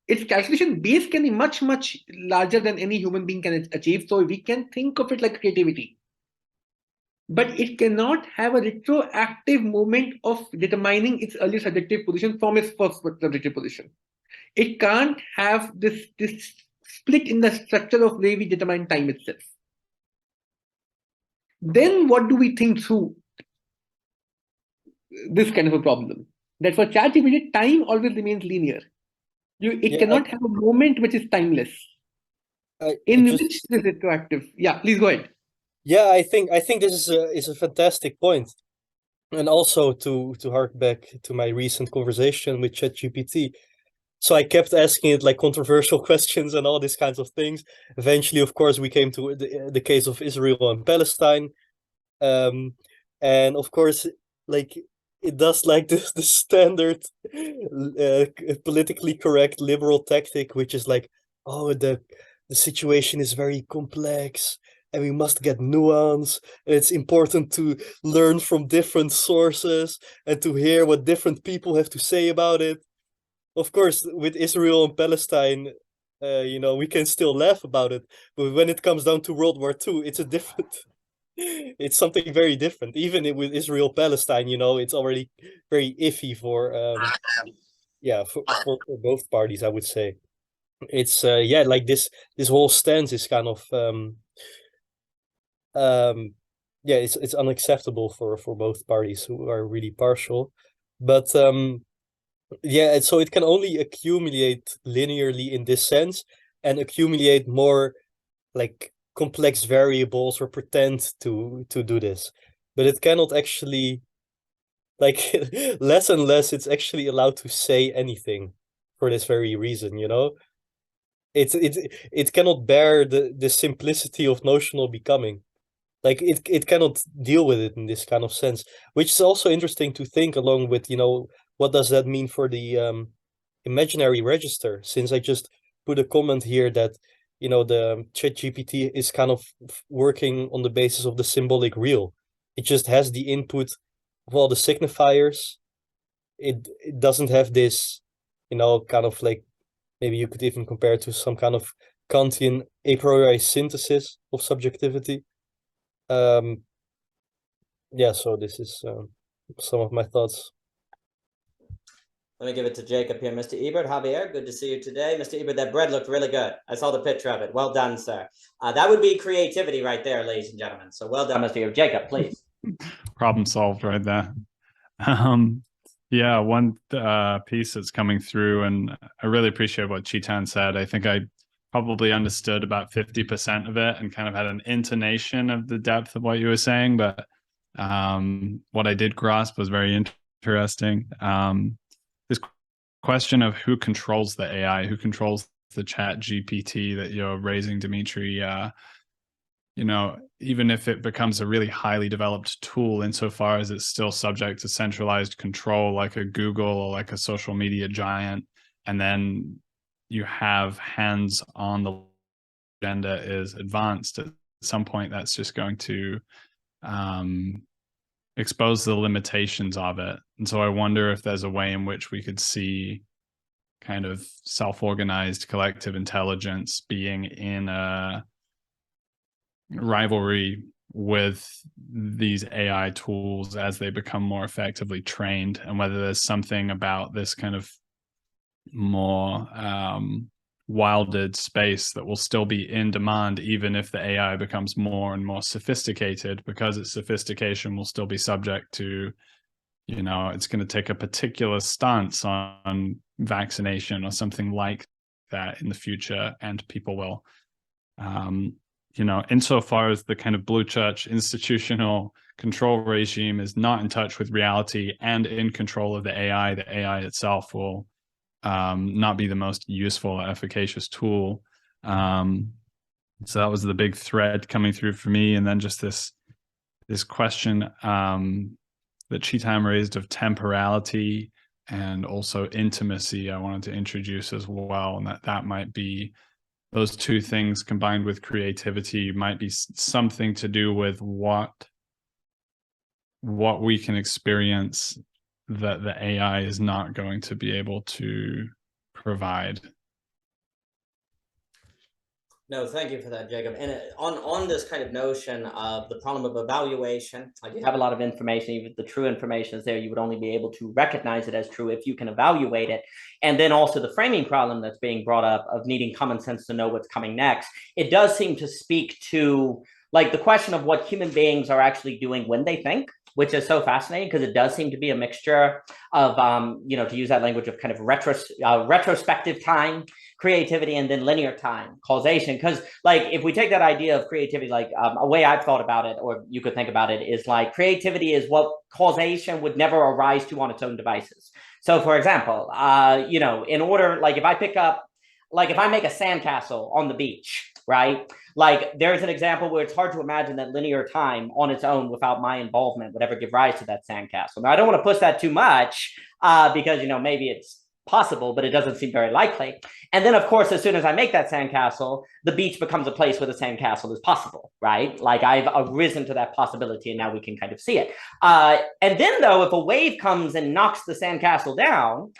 Its calculation base can be much, much larger than any human being can achieve. So we can think of it like creativity. But it cannot have a retroactive moment of determining its earlier subjective position from its first subjective position. It can't have this split in the structure of way we determine time itself. Then what do we think through this kind of a problem? That for ChatGPT, time always remains linear. It cannot have a moment which is timeless. In which is retroactive. Yeah, please go ahead. Yeah, I think this is a fantastic point. And also to hark back to my recent conversation with ChatGPT. So I kept asking it like controversial questions and all these kinds of things. Eventually, of course, we came to the case of Israel and Palestine. And of course, like it does like the standard politically correct liberal tactic, which is like, oh, the situation is very complex and we must get nuance. And it's important to learn from different sources and to hear what different people have to say about it. Of course, with Israel and Palestine, we can still laugh about it. But when it comes down to World War II, it's something very different. Even with Israel Palestine, it's already very iffy for both parties, I would say. It's like this whole stance is kind of it's unacceptable for both parties who are really partial. But so it can only accumulate linearly in this sense and accumulate more like complex variables or pretend to do this. But it cannot actually, like, less and less it's actually allowed to say anything for this very reason, It cannot bear the simplicity of notional becoming. Like it cannot deal with it in this kind of sense, which is also interesting to think along with, what does that mean for the imaginary register? Since I just put a comment here that, the ChatGPT is kind of working on the basis of the symbolic real. It just has the input of all the signifiers. It doesn't have this, kind of like, maybe you could even compare it to some kind of Kantian a priori synthesis of subjectivity. So this is some of my thoughts. Let me give it to Jacob here. Mr. Ebert, Javier, good to see you today. Mr. Ebert, that bread looked really good. I saw the picture of it. Well done, sir. That would be creativity right there, ladies and gentlemen. So well done, Mr. Ebert. Jacob, please. Problem solved right there. One piece that's coming through, and I really appreciate what Chetan said. I think I probably understood about 50% of it and kind of had an intonation of the depth of what you were saying, but what I did grasp was very interesting. This question of who controls the AI, who controls the ChatGPT that you're raising, Dimitri, even if it becomes a really highly developed tool, insofar as it's still subject to centralized control, like a Google or like a social media giant, and then you have hands on the agenda is advanced, at some point that's just going to expose the limitations of it. And so I wonder if there's a way in which we could see kind of self-organized collective intelligence being in a rivalry with these AI tools as they become more effectively trained, and whether there's something about this kind of more wilded space that will still be in demand, even if the AI becomes more and more sophisticated, because its sophistication will still be subject to, it's going to take a particular stance on vaccination or something like that in the future, and people will, insofar as the kind of blue church institutional control regime is not in touch with reality and in control of the AI itself will not be the most useful or efficacious tool. So that was the big thread coming through for me. And then just this question that Chetan raised of temporality and also intimacy I wanted to introduce as well, and that might be those two things combined with creativity might be something to do with what we can experience that the AI is not going to be able to provide. No, thank you for that, Jacob. And on this kind of notion of the problem of evaluation, like you have a lot of information, even the true information is there, you would only be able to recognize it as true if you can evaluate it. And then also the framing problem that's being brought up of needing common sense to know what's coming next. It does seem to speak to like the question of what human beings are actually doing when they think, which is so fascinating because it does seem to be a mixture of, to use that language of kind of retrospective time, creativity, and then linear time, causation. Because like, if we take that idea of creativity, like a way I've thought about it, or you could think about it, is like creativity is what causation would never arise to on its own devices. So for example, in order, like if I make a sandcastle on the beach, right? Like there's an example where it's hard to imagine that linear time on its own without my involvement would ever give rise to that sandcastle. Now, I don't want to push that too much because, maybe it's possible, but it doesn't seem very likely. And then, of course, as soon as I make that sandcastle, the beach becomes a place where the sandcastle is possible, right? Like I've arisen to that possibility and now we can kind of see it. And then, though, if a wave comes and knocks the sandcastle down,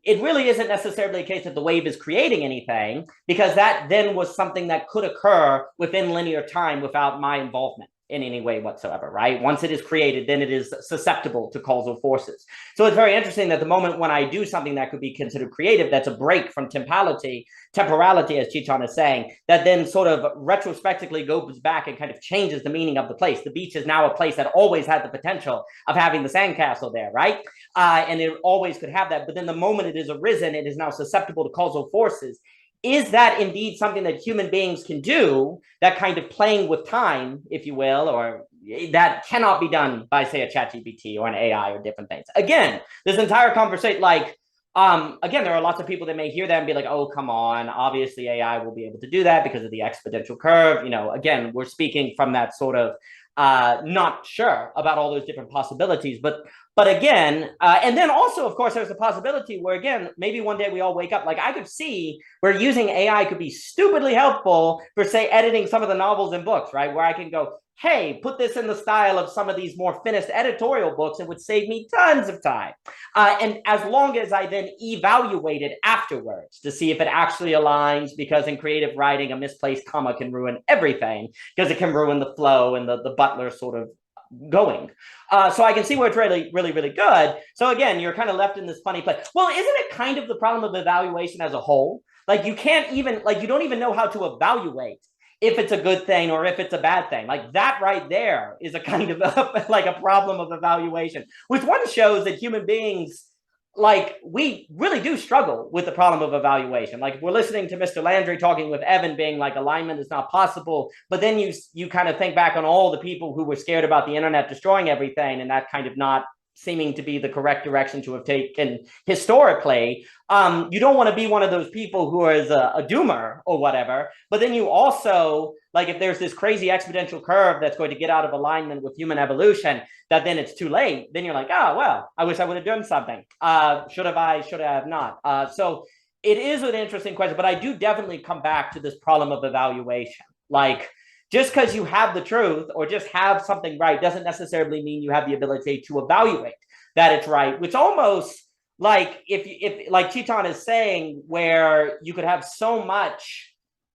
it really isn't necessarily a case that the wave is creating anything, because that then was something that could occur within linear time without my involvement in any way whatsoever, right? Once it is created, then it is susceptible to causal forces. So it's very interesting that the moment when I do something that could be considered creative, that's a break from temporality, as Chiton is saying, that then sort of retrospectively goes back and kind of changes the meaning of the place. The beach is now a place that always had the potential of having the sandcastle there, right? And it always could have that. But then the moment it is arisen, it is now susceptible to causal forces. Is that indeed something that human beings can do, that kind of playing with time, if you will, or that cannot be done by, say, a ChatGPT or an AI or different things? Again, this entire conversation, like, again, there are lots of people that may hear that and be like, oh, come on, obviously AI will be able to do that because of the exponential curve. Again, we're speaking from that sort of not sure about all those different possibilities, but again, and then also, of course, there's a possibility where, again, maybe one day we all wake up, like I could see where using AI could be stupidly helpful for, say, editing some of the novels and books, right? Where I can go, hey, put this in the style of some of these more finished editorial books, it would save me tons of time. And as long as I then evaluate it afterwards to see if it actually aligns, because in creative writing, a misplaced comma can ruin everything, because it can ruin the flow and the butler sort of going. So I can see where it's really, really, really good. So again, you're kind of left in this funny place. Well, isn't it kind of the problem of evaluation as a whole? Like you can't even, like you don't even know how to evaluate if it's a good thing or if it's a bad thing. Like that right there is a kind of like a problem of evaluation, which one shows that human beings, like we really do struggle with the problem of evaluation. Like we're listening to Mr. Landry talking with Evan being like alignment is not possible, but then you kind of think back on all the people who were scared about the internet destroying everything, and that kind of not seeming to be the correct direction to have taken historically. You don't want to be one of those people who is a doomer or whatever, but then you also, like if there's this crazy exponential curve that's going to get out of alignment with human evolution, that then it's too late, then you're like, oh, well, I wish I would have done something. Should I have not? So it is an interesting question, but I do definitely come back to this problem of evaluation. Like, just because you have the truth or just have something right doesn't necessarily mean you have the ability to evaluate that it's right, which almost like if like Chiton is saying, where you could have so much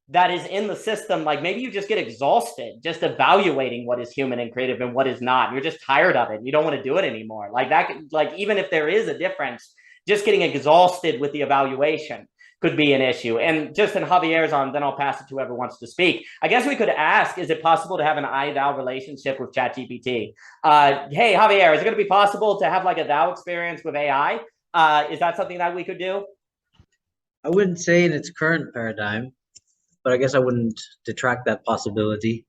that is in the system, like maybe you just get exhausted just evaluating what is human and creative and what is not. You're just tired of it. You don't want to do it anymore. Like that, like even if there is a difference, just getting exhausted with the evaluation could be an issue. And just in Javier's on, then I'll pass it to whoever wants to speak. I guess we could ask, is it possible to have an I-thou relationship with ChatGPT? Hey, Javier, is it going to be possible to have like a thou experience with AI? Is that something that we could do? I wouldn't say in its current paradigm, but I guess I wouldn't detract that possibility.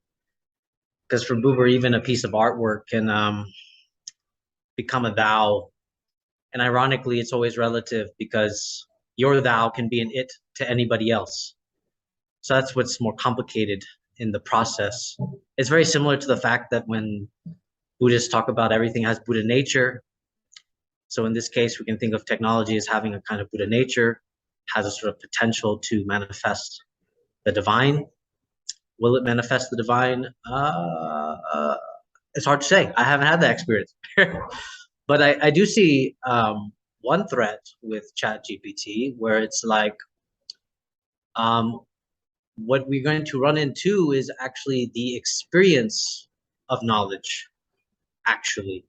Because for Buber, even a piece of artwork can become a thou. And ironically, it's always relative, because your thou can be an it to anybody else. So that's what's more complicated in the process. It's very similar to the fact that when Buddhists talk about everything has Buddha nature, So in this case, we can think of technology as having a kind of Buddha nature, has a sort of potential to manifest the divine. Will it manifest the divine? It's hard to say. I haven't had that experience. But I do see one threat with ChatGPT where it's like, what we're going to run into is actually the experience of knowledge, actually,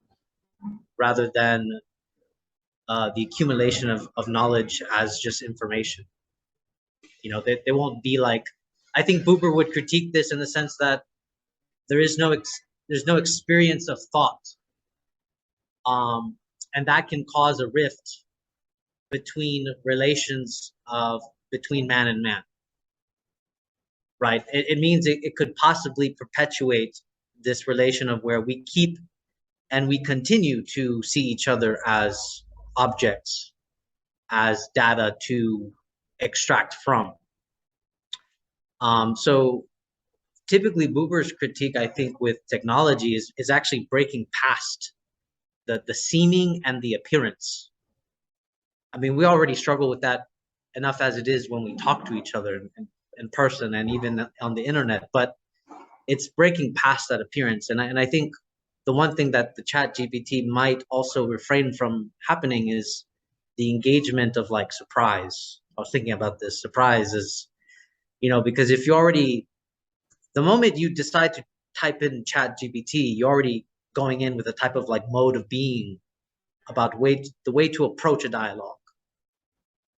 rather than the accumulation of knowledge as just information. You know, they won't be like, I think Buber would critique this in the sense that there's no experience of thought. And that can cause a rift between relations between man and man. Right? It means it could possibly perpetuate this relation of where we keep and we continue to see each other as objects, as data to extract from. So typically Buber's critique, I think, with technology is actually breaking past the seeming and the appearance. I mean, we already struggle with that enough as it is when we talk to each other in person and even on the internet, but it's breaking past that appearance. And I think the one thing that the ChatGPT might also refrain from happening is the engagement of like surprise. I was thinking about this. Surprise is, you know, because if you already, the moment you decide to type in ChatGPT, you're already going in with a type of like mode of being about the way to approach a dialogue.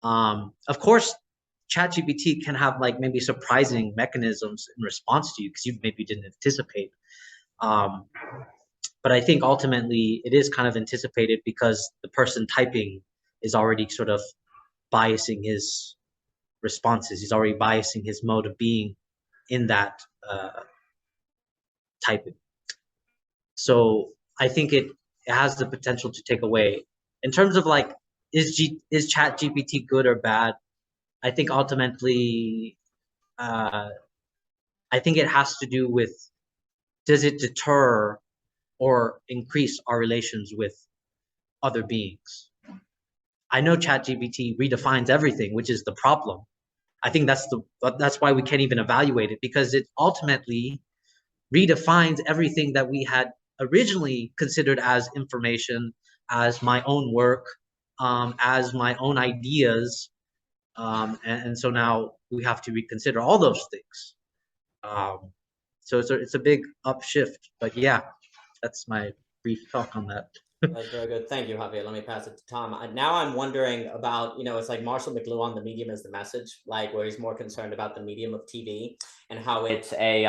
Of course, ChatGPT can have like maybe surprising mechanisms in response to you because you maybe didn't anticipate. But I think ultimately it is kind of anticipated because the person typing is already sort of biasing his responses. He's already biasing his mode of being in that typing. So I think it has the potential to take away. In terms of like, is ChatGPT good or bad? I think ultimately, I think it has to do with, does it deter or increase our relations with other beings? I know ChatGPT redefines everything, which is the problem. I think that's why we can't even evaluate it, because it ultimately redefines everything that we had originally considered as information, as my own work, as my own ideas. And so now we have to reconsider all those things. So it's a big upshift, but yeah, that's my brief talk on that. That's very good. Thank you, Javier. Let me pass it to Tom. Now I'm wondering about, you know, it's like Marshall McLuhan, the medium is the message, like where he's more concerned about the medium of TV and how it's a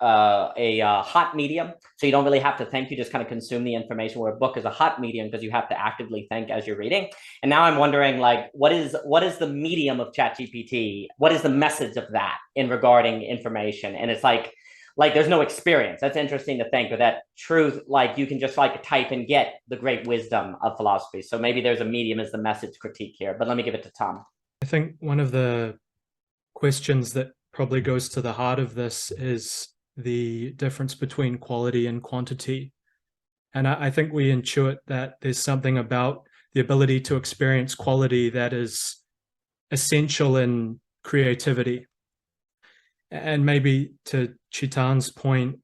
hot medium. So you don't really have to think, you just kind of consume the information, where a book is a hot medium because you have to actively think as you're reading. And now I'm wondering, like, what is the medium of ChatGPT? What is the message of that in regarding information? And it's like there's no experience. That's interesting to think, but that truth, like you can just like type and get the great wisdom of philosophy. So maybe there's a medium as the message critique here, but let me give it to Tom. I think one of the questions that probably goes to the heart of this is the difference between quality and quantity. And I think we intuit that there's something about the ability to experience quality that is essential in creativity. And maybe to Chitan's point,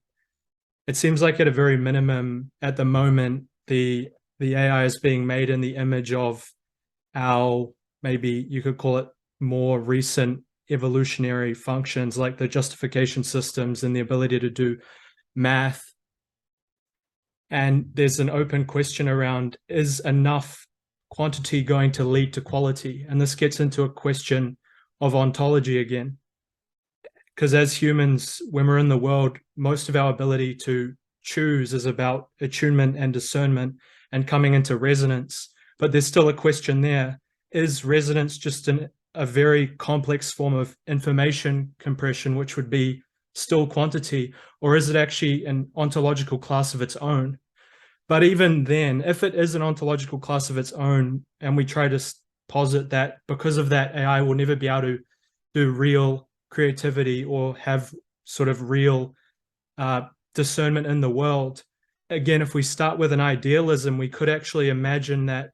it seems like at a very minimum at the moment, the AI is being made in the image of our, maybe you could call it more recent evolutionary functions, like the justification systems and the ability to do math. And there's an open question around, is enough quantity going to lead to quality? And this gets into a question of ontology again. Because as humans, when we're in the world, most of our ability to choose is about attunement and discernment and coming into resonance. But there's still a question there. Is resonance just a very complex form of information compression, which would be still quantity, or is it actually an ontological class of its own? But even then, if it is an ontological class of its own, and we try to posit that because of that, AI will never be able to do real creativity or have sort of real discernment in the world, again, if we start with an idealism, we could actually imagine that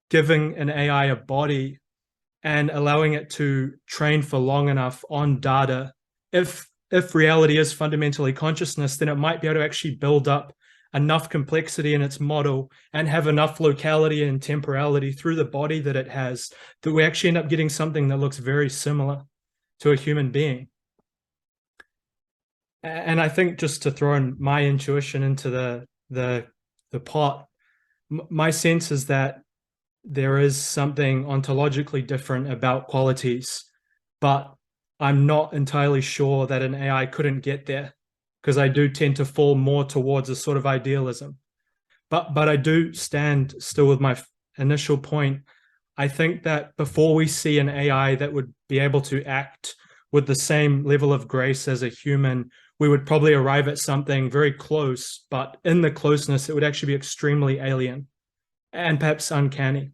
giving an AI a body and allowing it to train for long enough on data, if reality is fundamentally consciousness, then it might be able to actually build up enough complexity in its model and have enough locality and temporality through the body that it has that we actually end up getting something that looks very similar to a human being. And I think, just to throw in my intuition into the pot, my sense is that there is something ontologically different about qualities, but I'm not entirely sure that an AI couldn't get there, because I do tend to fall more towards a sort of idealism. But I do stand still with my initial point. I think that before we see an AI that would be able to act with the same level of grace as a human, we would probably arrive at something very close, but in the closeness, it would actually be extremely alien and perhaps uncanny.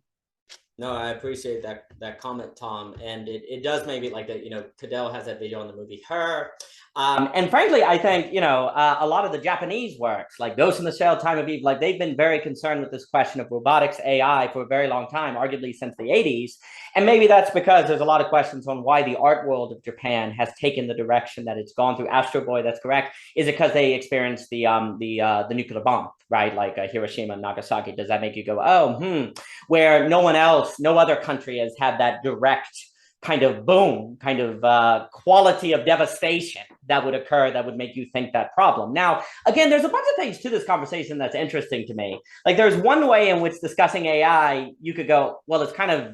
No, I appreciate that comment, Tom. And it does maybe like that, Cadell has that video on the movie Her. And frankly, I think, a lot of the Japanese works, like Ghost in the Shell, Time of Eve, like they've been very concerned with this question of robotics, AI for a very long time, arguably since the 80s. And maybe that's because there's a lot of questions on why the art world of Japan has taken the direction that it's gone through. Astro Boy, that's correct. Is it because they experienced the nuclear bomb, right? Like Hiroshima and Nagasaki. Does that make you go, oh, where no one else, no other country has had that direct kind of boom, kind of quality of devastation that would occur that would make you think that problem. Now, again, there's a bunch of things to this conversation that's interesting to me. Like there's one way in which discussing AI, you could go, well, it's kind of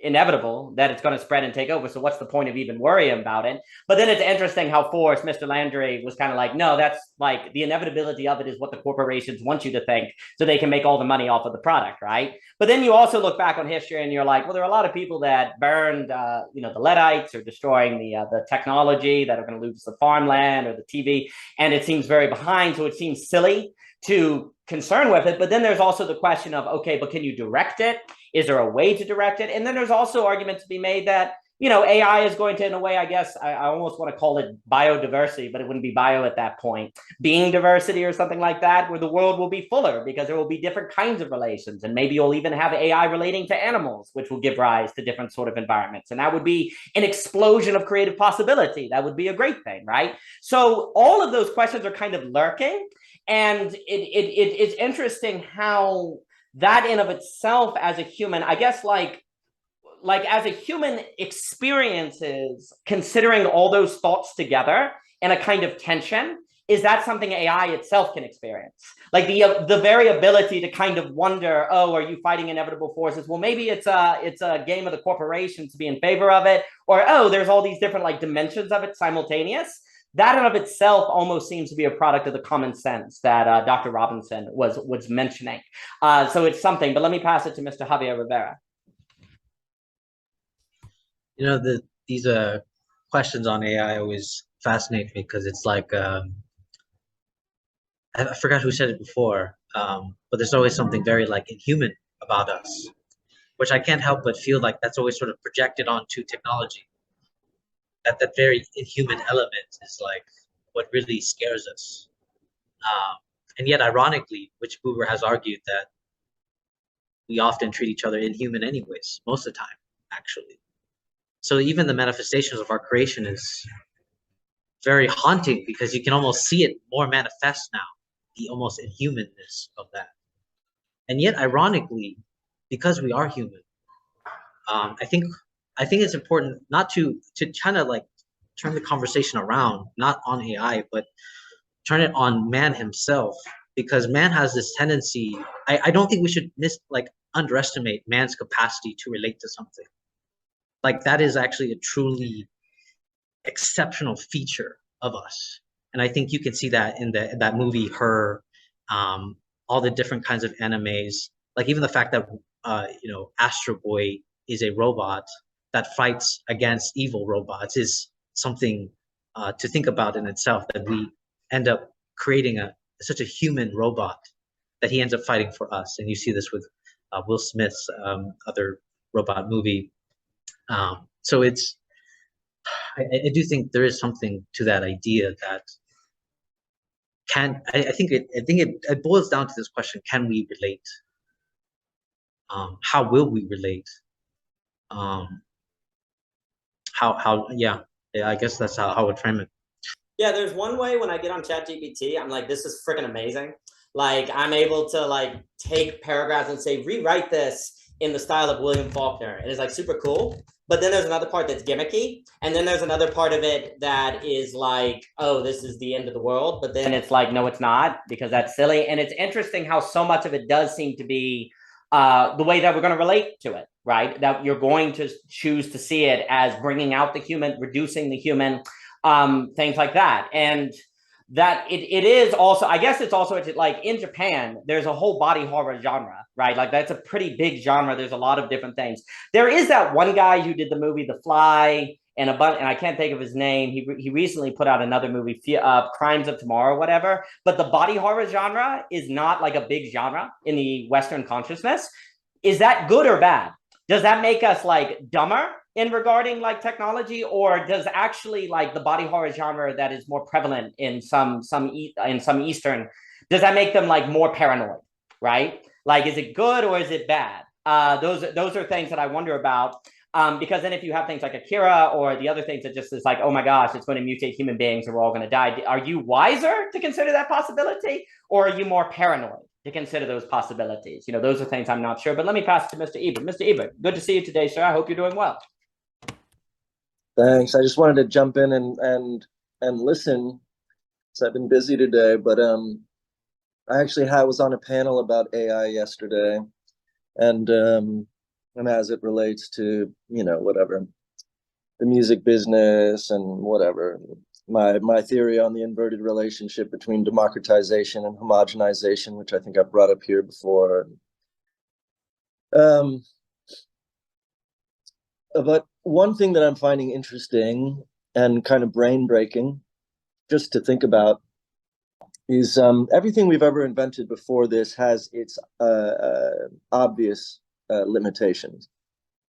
inevitable that it's going to spread and take over. So what's the point of even worrying about it? But then it's interesting how forced Mr. Landry was kind of like, no, that's like the inevitability of it is what the corporations want you to think so they can make all the money off of the product, right? But then you also look back on history and you're like, well, there are a lot of people that burned, the Luddites or destroying the technology that are going to lose the farmland or the TV. And it seems very behind. So it seems silly to concern with it. But then there's also the question of, okay, but can you direct it? Is there a way to direct it? And then there's also argument to be made that, AI is going to, in a way, I guess, I almost want to call it biodiversity, but it wouldn't be bio at that point, being diversity or something like that, where the world will be fuller because there will be different kinds of relations. And maybe you'll even have AI relating to animals, which will give rise to different sort of environments. And that would be an explosion of creative possibility. That would be a great thing, right? So all of those questions are kind of lurking. And it's interesting how that in of itself as a human, I guess like as a human experiences, considering all those thoughts together in a kind of tension, is that something AI itself can experience? Like the very ability to kind of wonder, oh, are you fighting inevitable forces? Well, maybe it's a game of the corporations to be in favor of it, or oh, there's all these different like dimensions of it simultaneous. That in of itself almost seems to be a product of the common sense that Dr. Robinson was mentioning. So it's something, but let me pass it to Mr. Javier Rivera. These questions on AI always fascinate me because it's like, I forgot who said it before, but there's always something very like inhuman about us, which I can't help but feel like that's always sort of projected onto technology. That very inhuman element is like what really scares us. And yet, ironically, which Buber has argued that we often treat each other inhuman anyways, most of the time, actually. So even the manifestations of our creation is very haunting because you can almost see it more manifest now, the almost inhumanness of that. And yet, ironically, because we are human, I think it's important not to kind of like turn the conversation around, not on AI, but turn it on man himself, because man has this tendency. I don't think we should underestimate man's capacity to relate to something. Like that is actually a truly exceptional feature of us. And I think you can see that in that movie, Her, all the different kinds of animes, like even the fact that, Astro Boy is a robot that fights against evil robots is something to think about in itself, that we end up creating such a human robot that he ends up fighting for us. And you see this with Will Smith's other robot movie. So I do think there is something to that idea that I think it boils down to this question: can we relate? How will we relate? Yeah, I guess that's how I would frame it. Yeah, there's one way when I get on ChatGPT, I'm like, this is freaking amazing. Like, I'm able to like take paragraphs and say, rewrite this in the style of William Faulkner. And it's like super cool. But then there's another part that's gimmicky. And then there's another part of it that is like, oh, this is the end of the world. But then it's like, no, it's not, because that's silly. And it's interesting how so much of it does seem to be the way that we're going to relate to it, right? That you're going to choose to see it as bringing out the human, reducing the human, things like that. And that it is also, I guess it's also like in Japan, there's a whole body horror genre, right? Like that's a pretty big genre. There's a lot of different things. There is that one guy who did the movie The Fly and and I can't think of his name. He recently put out another movie, Crimes of Tomorrow, whatever. But the body horror genre is not like a big genre in the Western consciousness. Is that good or bad? Does that make us like dumber in regarding like technology, or does actually like the body horror genre that is more prevalent in some Eastern, does that make them like more paranoid, right? Like, is it good or is it bad? Those are things that I wonder about. Because then if you have things like Akira or the other things that just is like, oh my gosh, it's going to mutate human beings and we're all going to die. Are you wiser to consider that possibility, or are you more paranoid to consider those possibilities? You know, those are things I'm not sure. But let me pass it to Mr. Ebert. Mr. Ebert, good to see you today, sir. I hope you're doing well. Thanks. I just wanted to jump in and listen. So I've been busy today, but I actually was on a panel about AI yesterday, and as it relates to, you know, whatever, the music business and whatever, my theory on the inverted relationship between democratization and homogenization, which I think I've brought up here before. But one thing that I'm finding interesting and kind of brain breaking just to think about is everything we've ever invented before this has its obvious limitations.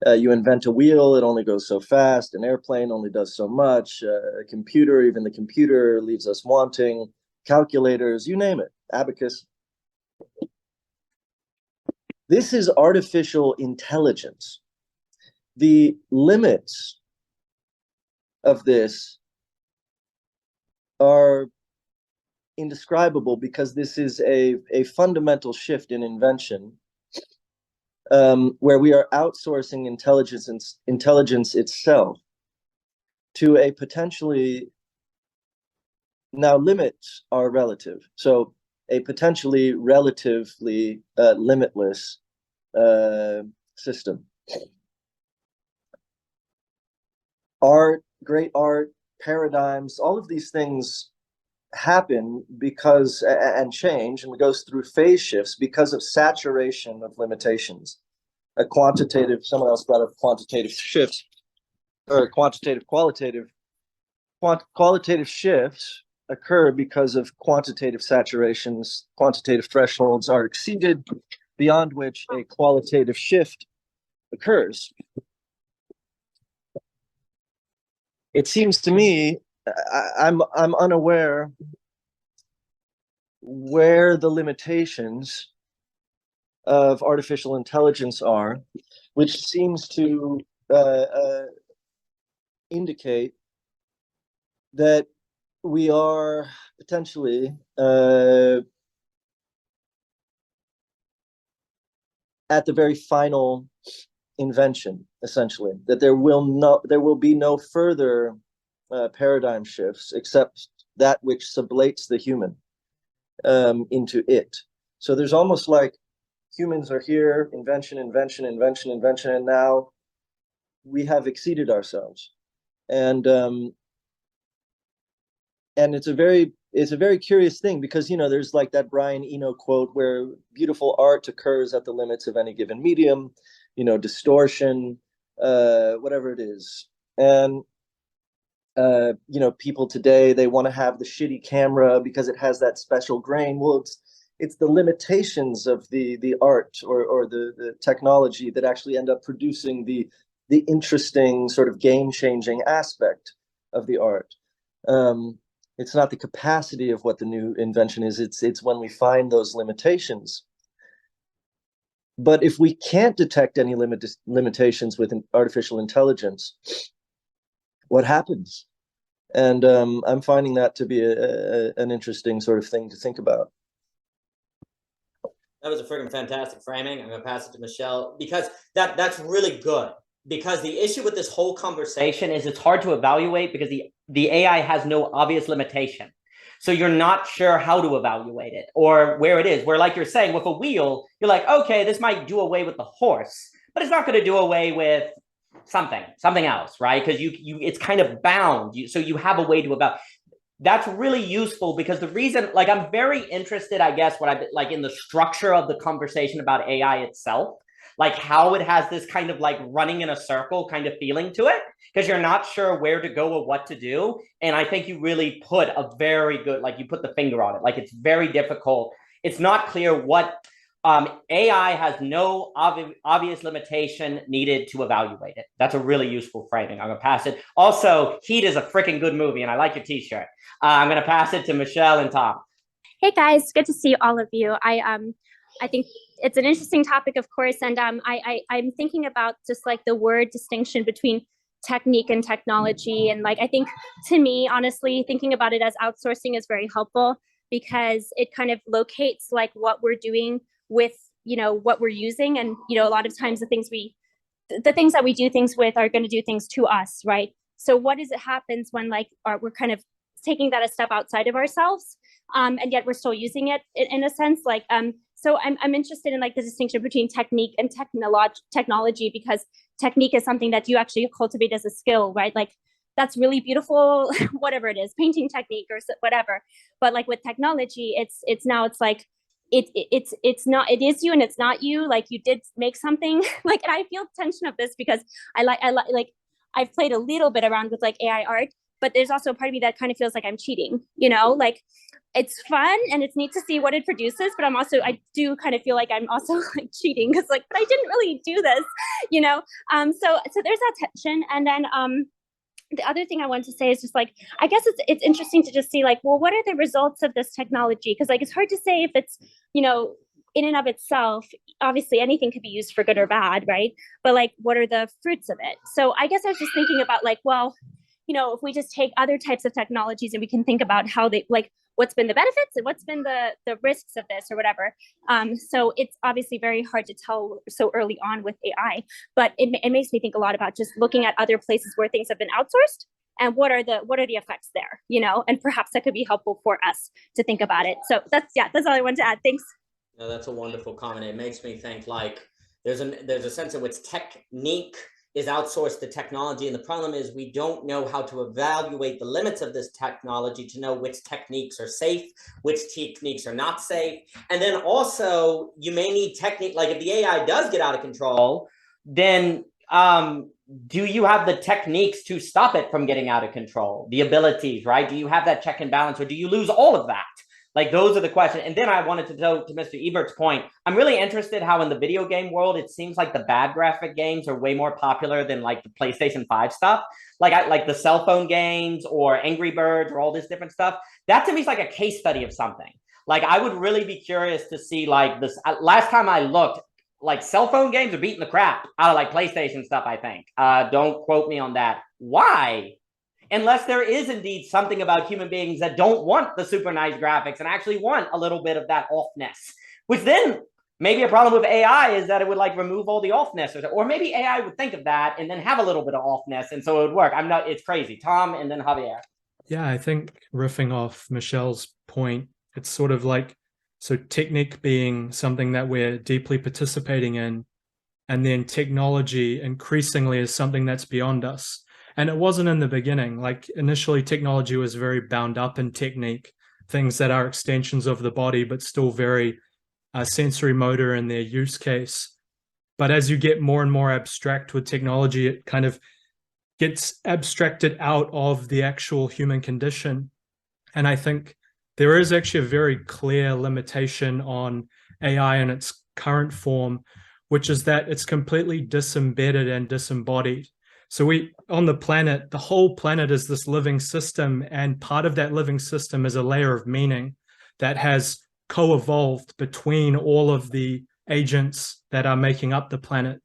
You invent a wheel, it only goes so fast. An airplane only does so much. A computer, even the computer leaves us wanting. Calculators, you name it, abacus. This is artificial intelligence. The limits of this are indescribable, because this is a fundamental shift in invention, where we are outsourcing intelligence itself to a potentially, now limits are relative, so a potentially relatively limitless system. Art, great art, paradigms, all of these things happen because, and change, and it goes through phase shifts because of saturation of limitations. A quantitative, someone else brought up quantitative shifts, or quantitative, qualitative. Qualitative shifts occur because of quantitative saturations. Quantitative thresholds are exceeded, beyond which a qualitative shift occurs. It seems to me, I'm unaware where the limitations of artificial intelligence are, which seems to indicate that we are potentially at the very final invention, essentially, that there will be no further paradigm shifts except that which sublates the human into it. So there's almost like humans are here, invention, and now we have exceeded ourselves. And it's a very curious thing, because, you know, there's like that Brian Eno quote where beautiful art occurs at the limits of any given medium, you know, distortion, whatever it is. And you know, people today, they want to have the shitty camera because it has that special grain. Well, it's the limitations of the art or the technology that actually end up producing the interesting sort of game-changing aspect of the art. It's not the capacity of what the new invention is. It's when we find those limitations. But if we can't detect any limitations with artificial intelligence, what happens? And I'm finding that to be an interesting sort of thing to think about. That was a freaking fantastic framing. I'm going to pass it to Michelle, because that's really good. Because the issue with this whole conversation is it's hard to evaluate because the AI has no obvious limitation. So you're not sure how to evaluate it or where it is. Where, like you're saying, with a wheel, you're like, okay, this might do away with the horse, but it's not going to do away with something else, right? Because it's kind of bound. So you have a way to evaluate. That's really useful, because the reason, like, I'm very interested, I guess, like in the structure of the conversation about AI itself, like how it has this kind of like running in a circle kind of feeling to it, because you're not sure where to go or what to do. And I think you really put a very good, like you put the finger on it. Like it's very difficult. It's not clear what AI has no obvious limitation needed to evaluate it. That's a really useful framing. I'm going to pass it. Also, Heat is a freaking good movie, and I like your t-shirt. I'm going to pass it to Michelle and Tom. Hey guys, good to see all of you. I think it's an interesting topic, of course, and I'm thinking about just like the word distinction between technique and technology. And like, I think, to me, honestly, thinking about it as outsourcing is very helpful, because it kind of locates like what we're doing with, you know, what we're using. And, you know, a lot of times the things that we do things with are going to do things to us, right? So what is it happens when like we're kind of taking that a step outside of ourselves, and yet we're still using it in a sense, like so I'm interested in like the distinction between technique and technology, because technique is something that you actually cultivate as a skill, right? Like that's really beautiful, whatever it is, painting technique or whatever. But like with technology, it's like it's not, it is you and it's not you. Like you did make something like, and I feel tension of this because I like I've played a little bit around with like AI art, but there's also a part of me that kind of feels like I'm cheating, you know, like it's fun and it's neat to see what it produces, but I do kind of feel like I'm also like cheating, because like, but I didn't really do this, you know? So there's that tension. And then the other thing I want to say is just like, I guess it's interesting to just see like, well, what are the results of this technology? Because like, it's hard to say if it's, you know, in and of itself, obviously anything could be used for good or bad, right? But like, what are the fruits of it? So I guess I was just thinking about like, well, you know, if we just take other types of technologies and we can think about how they, like, what's been the benefits and what's been the risks of this or whatever. So it's obviously very hard to tell so early on with AI, but it makes me think a lot about just looking at other places where things have been outsourced and what are the effects there, you know, and perhaps that could be helpful for us to think about it. So that's all I wanted to add. Thanks. No, that's a wonderful comment. It makes me think like there's a sense in which technique is outsourced to technology. And the problem is we don't know how to evaluate the limits of this technology to know which techniques are safe, which techniques are not safe. And then also you may need technique, like if the AI does get out of control, then do you have the techniques to stop it from getting out of control? The abilities, right? Do you have that check and balance, or do you lose all of that? Like those are the questions. And then I wanted to go to Mr. Ebert's point. I'm really interested how in the video game world, it seems like the bad graphic games are way more popular than like the PlayStation 5 stuff. Like the cell phone games or Angry Birds or all this different stuff. That to me is like a case study of something. Like I would really be curious to see like this. Last time I looked, like cell phone games are beating the crap out of like PlayStation stuff, I think. Don't quote me on that. Why? Unless there is indeed something about human beings that don't want the super nice graphics and actually want a little bit of that offness, which then maybe a problem with AI is that it would like remove all the offness, or maybe AI would think of that and then have a little bit of offness. And so it would work. It's crazy. Tom and then Javier. Yeah, I think riffing off Michelle's point, it's sort of like, so technique being something that we're deeply participating in, and then technology increasingly is something that's beyond us. And it wasn't in the beginning. Like initially technology was very bound up in technique, things that are extensions of the body, but still very sensory motor in their use case. But as you get more and more abstract with technology, it kind of gets abstracted out of the actual human condition. And I think there is actually a very clear limitation on AI in its current form, which is that it's completely disembedded and disembodied. So we, on the planet, the whole planet is this living system, and part of that living system is a layer of meaning that has co-evolved between all of the agents that are making up the planet.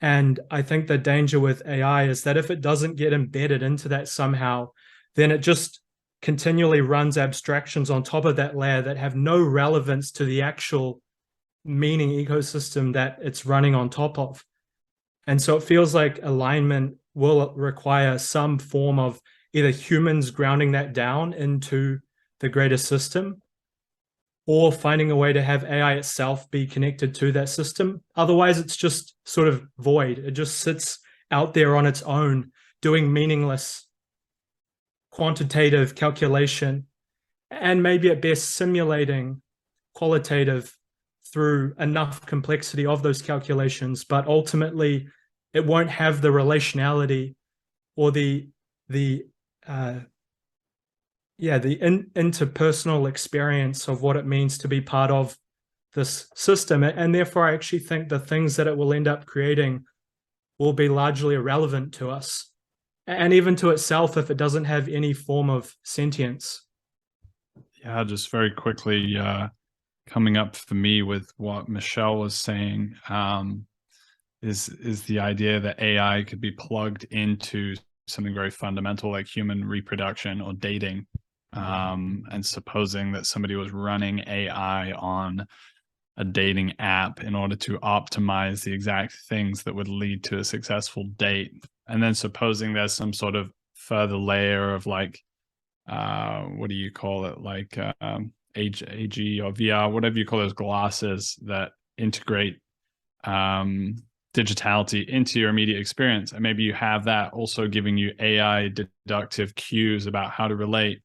And I think the danger with AI is that if it doesn't get embedded into that somehow, then it just continually runs abstractions on top of that layer that have no relevance to the actual meaning ecosystem that it's running on top of. And so it feels like alignment will require some form of either humans grounding that down into the greater system, or finding a way to have AI itself be connected to that system. Otherwise, it's just sort of void. It just sits out there on its own, doing meaningless quantitative calculation, and maybe at best simulating qualitative through enough complexity of those calculations, but ultimately it won't have the relationality or the interpersonal experience of what it means to be part of this system. And therefore, I actually think the things that it will end up creating will be largely irrelevant to us, and even to itself, if it doesn't have any form of sentience. Yeah, just very quickly, coming up for me with what Michelle was saying, is the idea that AI could be plugged into something very fundamental like human reproduction or dating. And supposing that somebody was running AI on a dating app in order to optimize the exact things that would lead to a successful date. And then supposing there's some sort of further layer of like, what do you call it? Like AG or VR, whatever you call those glasses that integrate digitality into your immediate experience. And maybe you have that also giving you AI deductive cues about how to relate.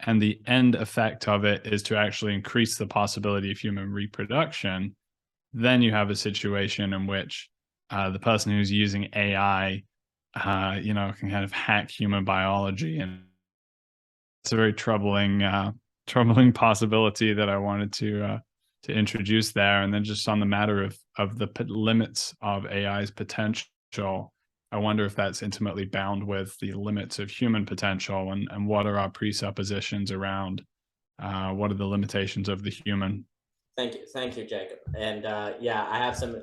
And the end effect of it is to actually increase the possibility of human reproduction. Then you have a situation in which the person who's using AI, can kind of hack human biology. And it's a very troubling possibility that I wanted to introduce there. And then just on the matter of the limits of AI's potential, I wonder if that's intimately bound with the limits of human potential, and what are our presuppositions around what are the limitations of the human. Thank you, Jacob. And yeah, I have some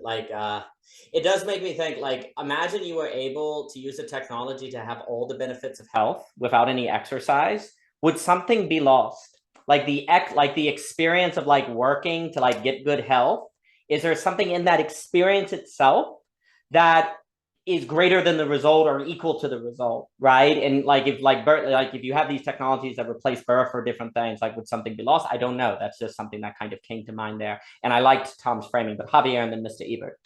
it does make me think, like, imagine you were able to use the technology to have all the benefits of health without any exercise. Would something be lost? Like the experience of like working to like get good health? Is there something in that experience itself that is greater than the result or equal to the result, right? And like if you have these technologies that replace birth for different things, like would something be lost? I don't know. That's just something that kind of came to mind there. And I liked Tom's framing, but Javier and then Mr. Ebert.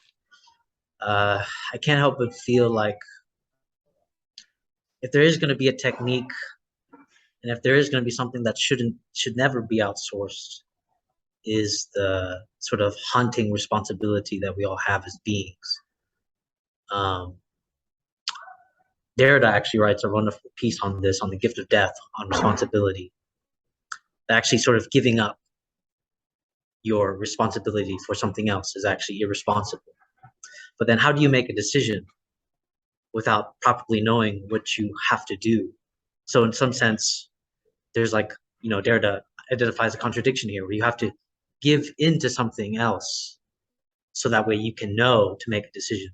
I can't help but feel like if there is going to be a technique, and if there is going to be something that should never be outsourced, is the sort of haunting responsibility that we all have as beings. Derrida actually writes a wonderful piece on this, on the gift of death, on responsibility. Actually sort of giving up your responsibility for something else is actually irresponsible. But then how do you make a decision without properly knowing what you have to do? So in some sense, there's like, Derrida identifies a contradiction here where you have to give into something else so that way you can know to make a decision.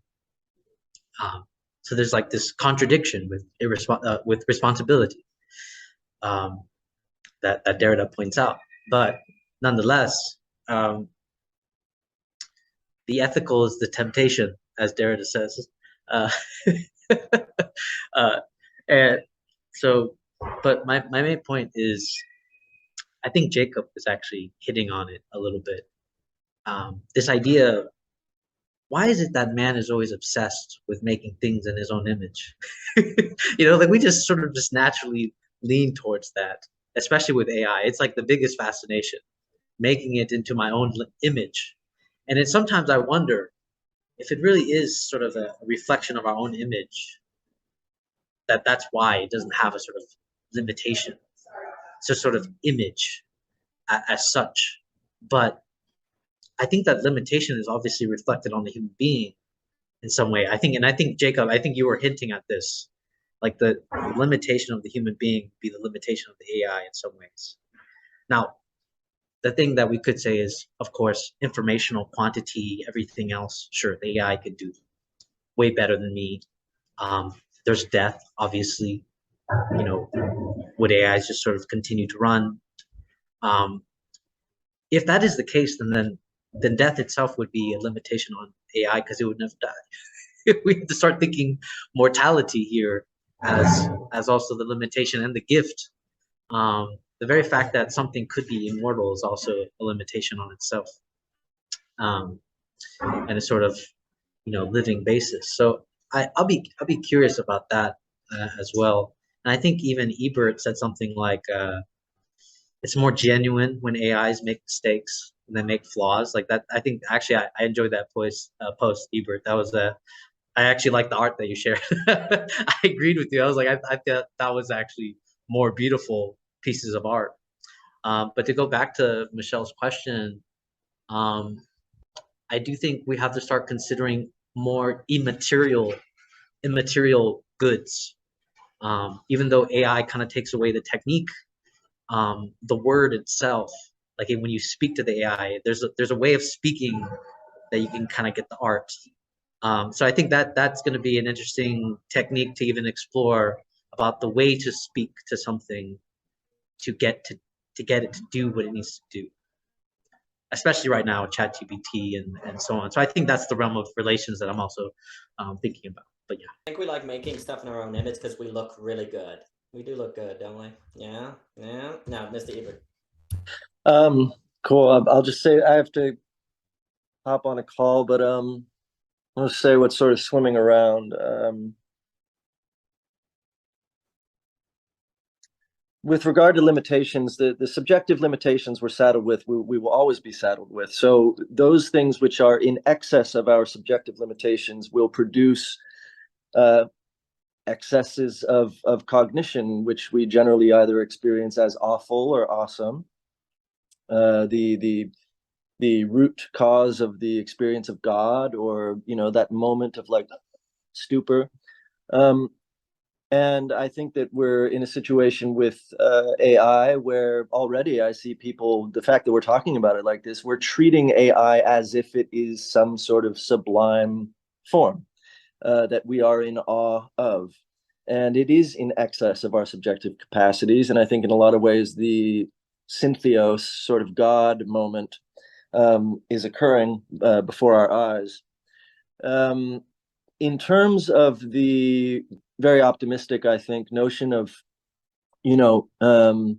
So there's like this contradiction with responsibility that Derrida points out. But nonetheless, the ethical is the temptation, as Derrida says. And so, but my main point is, I think Jacob is actually hitting on it a little bit. This idea of, why is it that man is always obsessed with making things in his own image? Like we just sort of just naturally lean towards that, especially with AI. It's like the biggest fascination, making it into my own image. And then sometimes I wonder if it really is sort of a reflection of our own image, that's why it doesn't have a sort of limitation. It's a sort of image as such. But I think that limitation is obviously reflected on the human being, in some way. I think Jacob, I think you were hinting at this, like the limitation of the human being be the limitation of the AI in some ways. Now, the thing that we could say is, of course, informational quantity, everything else. Sure, the AI could do way better than me. There's death, obviously. You know, would AIs just sort of continue to run? If that is the case, then death itself would be a limitation on AI because it would never die. We have to start thinking mortality here as also the limitation and the gift. The very fact that something could be immortal is also a limitation on itself, and a sort of living basis. So I'll be curious about that as well. And I think even Ebert said something like, it's more genuine when AIs make mistakes and they make flaws like that. I think actually I enjoyed that post, Ebert. That was I actually like the art that you shared. I agreed with you. I was like, I thought that was actually more beautiful pieces of art. But to go back to Michelle's question, I do think we have to start considering more immaterial goods. Even though AI kind of takes away the technique, the word itself, like when you speak to the AI, there's a way of speaking that you can kind of get the art. So I think that's going to be an interesting technique to even explore about the way to speak to something to get it to do what it needs to do, especially right now with ChatGPT and so on. So I think that's the realm of relations that I'm also thinking about. But yeah, I think we like making stuff in our own image because we look really good. We do look good, don't we? Yeah. Now, Mr. Ebert. Cool. I'll just say I have to hop on a call, but I'll say what's sort of swimming around. With regard to limitations, the subjective limitations we're saddled with, we will always be saddled with. So those things which are in excess of our subjective limitations will produce excesses of cognition, which we generally either experience as awful or awesome. The root cause of the experience of God, or that moment of like stupor. And I think that we're in a situation with AI where already I see people, the fact that we're talking about it like this, we're treating AI as if it is some sort of sublime form that we are in awe of. And it is in excess of our subjective capacities. And I think in a lot of ways, the syntheos, sort of God moment, is occurring before our eyes. In terms of the very optimistic, I think, notion of, remember,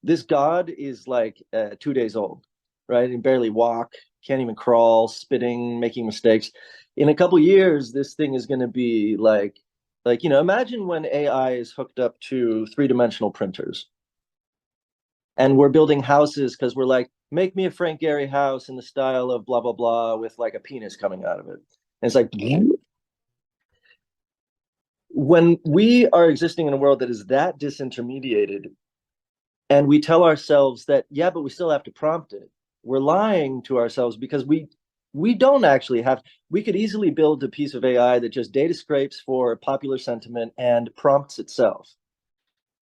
this God is like 2 days old, right? He barely walk, can't even crawl, spitting, making mistakes. In a couple years, this thing is going to be like, imagine when AI is hooked up to 3-dimensional printers. And we're building houses because we're like, make me a Frank Gehry house in the style of blah, blah, blah, with like a penis coming out of it. And it's like, when we are existing in a world that is that disintermediated, and we tell ourselves that, yeah, but we still have to prompt it, we're lying to ourselves, because we don't actually have, we could easily build a piece of AI that just data scrapes for popular sentiment and prompts itself.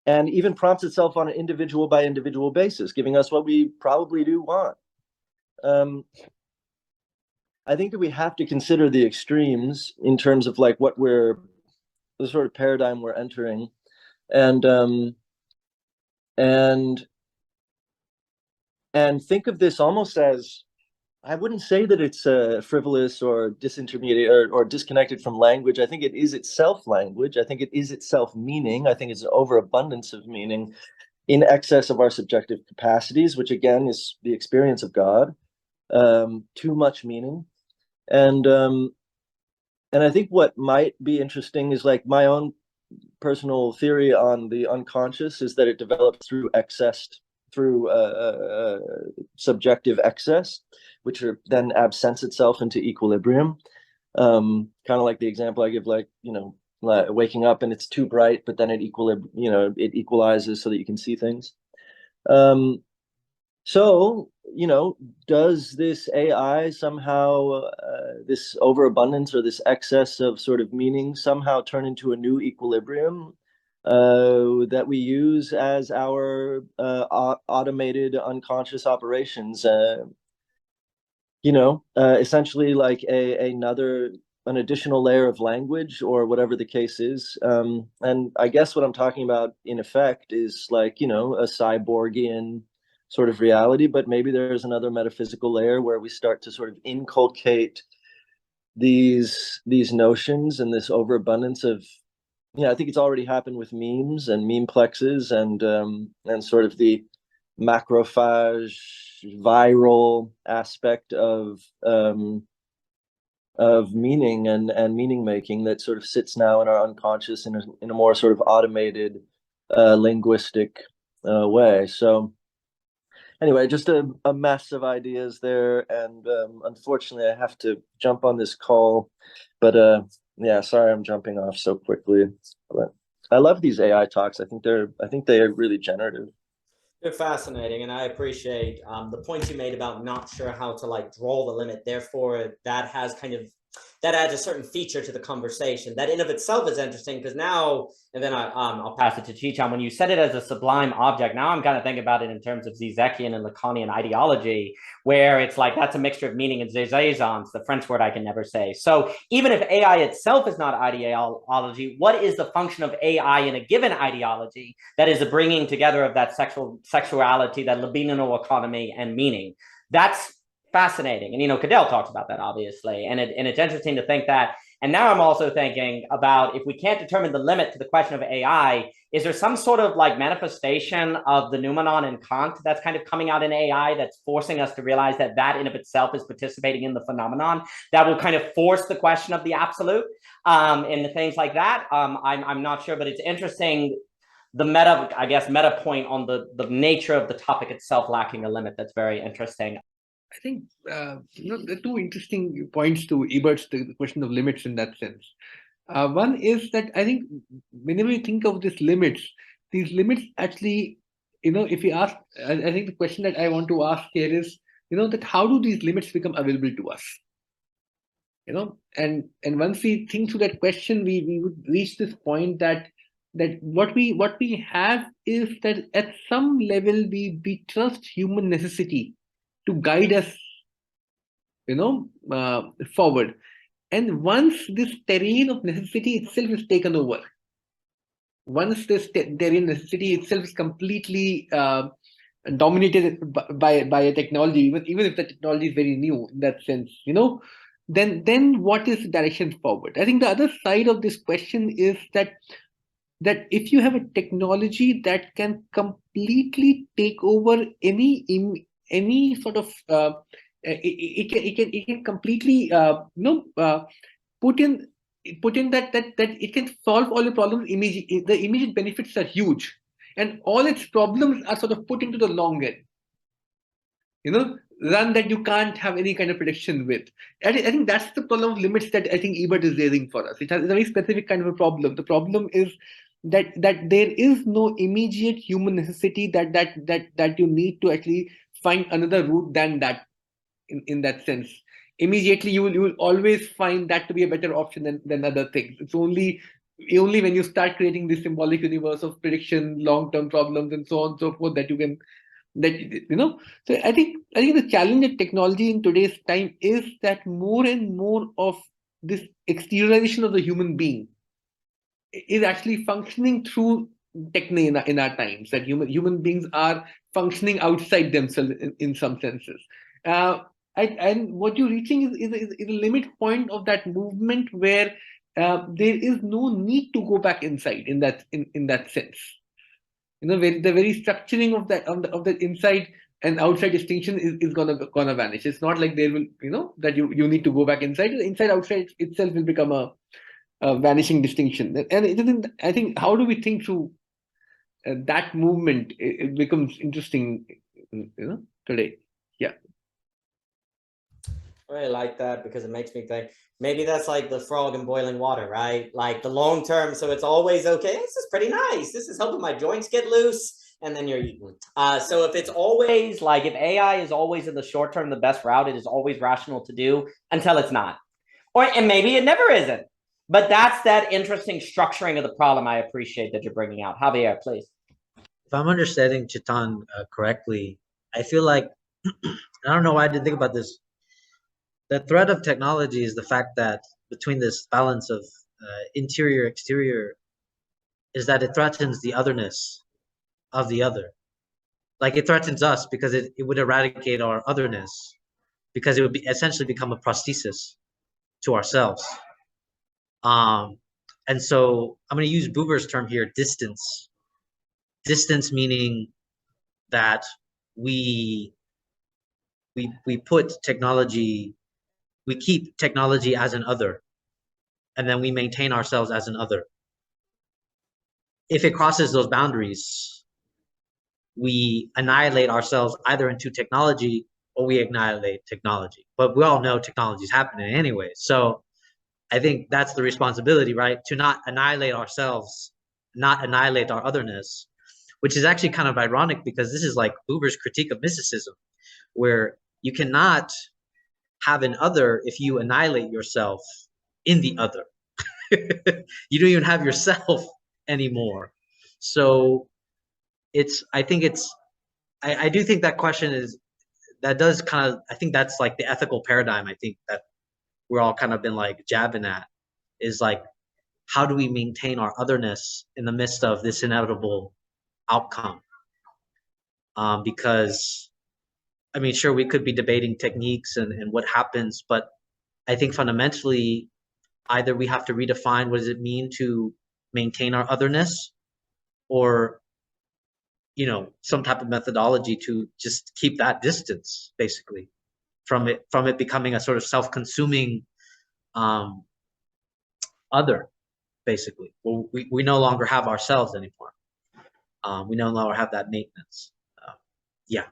And even prompts itself on an individual by individual basis, giving us what we probably do want. I think that we have to consider the extremes in terms of like what the sort of paradigm we're entering, and think of this almost as, I wouldn't say that it's frivolous or disintermediate or disconnected from language. I think it is itself language. I think it is itself meaning. I think it's an overabundance of meaning in excess of our subjective capacities, which again is the experience of God. Too much meaning. And I think what might be interesting is like my own personal theory on the unconscious is that it develops through excess, through subjective excess, which then absents itself into equilibrium. Kind of like the example I give, like, like waking up and it's too bright, but then it equalizes so that you can see things. So, does this AI somehow, this overabundance or this excess of sort of meaning somehow turn into a new equilibrium that we use as our automated unconscious operations? Essentially like an additional layer of language or whatever the case is. And I guess what I'm talking about in effect is like, a cyborgian sort of reality, but maybe there's another metaphysical layer where we start to sort of inculcate these notions and this overabundance of, I think it's already happened with memes and memeplexes and sort of the macrophage viral aspect of meaning and meaning making that sort of sits now in our unconscious in a more sort of automated linguistic way. So anyway, just a mess of ideas there, and unfortunately I have to jump on this call, but yeah, sorry I'm jumping off so quickly, but I love these AI talks. I think they are really generative. They're fascinating, and I appreciate the points you made about not sure how to like draw the limit. Therefore, that adds a certain feature to the conversation. That in of itself is interesting because now, and then I'll pass it to Chichan. When you said it as a sublime object, now I'm kind of thinking about it in terms of Zizekian and Lacanian ideology, where it's like that's a mixture of meaning and zézance, the French word I can never say. So even if AI itself is not ideology, what is the function of AI in a given ideology that is a bringing together of that sexuality, that libidinal economy and meaning? That's fascinating. And, Cadell talks about that, obviously. And it's interesting to think that. And now I'm also thinking about if we can't determine the limit to the question of AI, is there some sort of like manifestation of the noumenon in Kant that's kind of coming out in AI that's forcing us to realize that in of itself is participating in the phenomenon that will kind of force the question of the absolute and things like that? I'm not sure, but it's interesting. The meta point on the nature of the topic itself lacking a limit. That's very interesting. I think there are two interesting points to Ebert's the question of limits in that sense. One is that I think whenever you think of these limits actually, if you ask, I think the question that I want to ask here is, that how do these limits become available to us? And once we think through that question, we would reach this point that what we have is that at some level we trust human necessity to guide us, forward. And once this terrain of necessity itself is taken over, once this terrain necessity itself is completely dominated by a technology, even if the technology is very new in that sense, then what is the direction forward? I think the other side of this question is that if you have a technology that can completely take over any sort of it can completely put in that it can solve all your problems immediately. The immediate benefits are huge, and all its problems are sort of put into the long run. Run that you can't have any kind of prediction with. I think that's the problem of limits that I think Ebert is raising for us. It's a very specific kind of a problem. The problem is that there is no immediate human necessity that you need to actually find another route than that. In that sense, immediately you will always find that to be a better option than other things. It's only when you start creating this symbolic universe of prediction, long-term problems, and so on and so forth that you can So I think the challenge of technology in today's time is that more and more of this exteriorization of the human being is actually functioning through techne in our times. That human beings are functioning outside themselves in some senses. And what you're reaching is a limit point of that movement where there is no need to go back inside in that sense. The very structuring of that inside and outside distinction is gonna vanish. It's not like there will that you need to go back inside. Inside outside itself will become a vanishing distinction. And it isn't. I think how do we think through that movement? It becomes interesting, today. Yeah. I really like that because it makes me think maybe that's like the frog in boiling water, right? Like the long term. So it's always okay. This is pretty nice. This is helping my joints get loose. and then you're eaten. So if it's always like, if AI is always in the short term the best route, it is always rational to do until it's not. And maybe it never isn't. But that's that interesting structuring of the problem I appreciate that you're bringing out. Javier, please. If I'm understanding Chitan correctly, I feel like, I don't know why I didn't think about this. The threat of technology is the fact that between this balance of interior, exterior, is that it threatens the otherness of the other. Like it threatens us because it would eradicate our otherness, because it would be essentially become a prosthesis to ourselves. And so I'm going to use Buber's term here, distance. Distance meaning that we put technology, we keep technology as an other, and then we maintain ourselves as an other. If it crosses those boundaries, we annihilate ourselves either into technology or we annihilate technology. But we all know technology is happening anyway. So I think that's the responsibility, right? To not annihilate ourselves, not annihilate our otherness, which is actually kind of ironic because this is like Buber's critique of mysticism, where you cannot have an other if you annihilate yourself in the other. You don't even have yourself anymore. So I do think that question is, that does kind of, I think that's like the ethical paradigm I think that we're all kind of been like jabbing at, is like, how do we maintain our otherness in the midst of this inevitable outcome? Because, I mean, sure, we could be debating techniques and what happens, but I think fundamentally, either we have to redefine what does it mean to maintain our otherness, or, you know, some type of methodology to just keep that distance, basically, from it becoming a sort of self-consuming other, basically. Well, we no longer have ourselves anymore. We no longer have that maintenance. Yeah.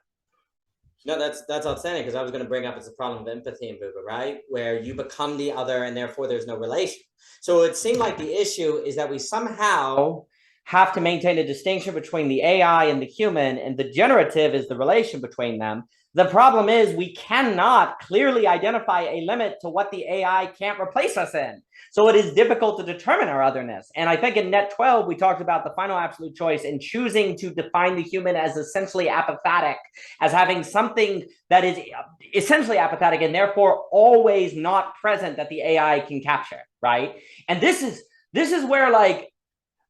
No, that's outstanding, because I was going to bring up, it's a problem of empathy in Buber, right? Where you become the other and therefore there's no relation. So it seemed like the issue is that we somehow have to maintain a distinction between the AI and the human, and the generative is the relation between them. The problem is we cannot clearly identify a limit to what the AI can't replace us in. So it is difficult to determine our otherness. And I think in Net 12, we talked about the final absolute choice in choosing to define the human as essentially apathetic, as having something that is essentially apathetic and therefore always not present that the AI can capture, right? And this is where like,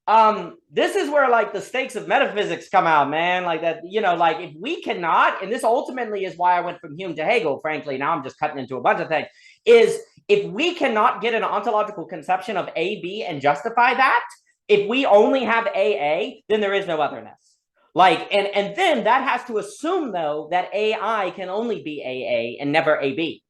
the stakes of metaphysics come out, man. Like that, you know, like if we cannot, and this ultimately is why I went from Hume to Hegel, frankly, now I'm just cutting into a bunch of things, is if we cannot get an ontological conception of A, B and justify that, if we only have AA, then there is no otherness. Like, and then that has to assume though, that AI can only be AA and never AB.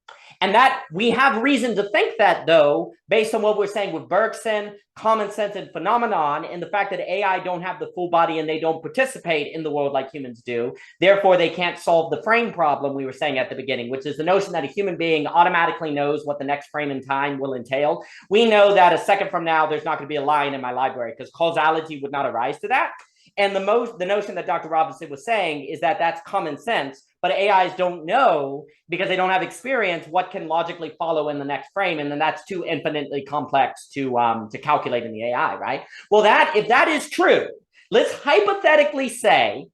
And that we have reason to think that, though, based on what we're saying with Bergson, common sense and phenomenon, and the fact that AI don't have the full body and they don't participate in the world like humans do. Therefore, they can't solve the frame problem we were saying at the beginning, which is the notion that a human being automatically knows what the next frame in time will entail. We know that a second from now, there's not going to be a lion in my library because causality would not arise to that. And the notion that Dr. Robinson was saying is that that's common sense, but AIs don't know because they don't have experience what can logically follow in the next frame, and then that's too infinitely complex to calculate in the AI, right? Well, if that is true, let's hypothetically say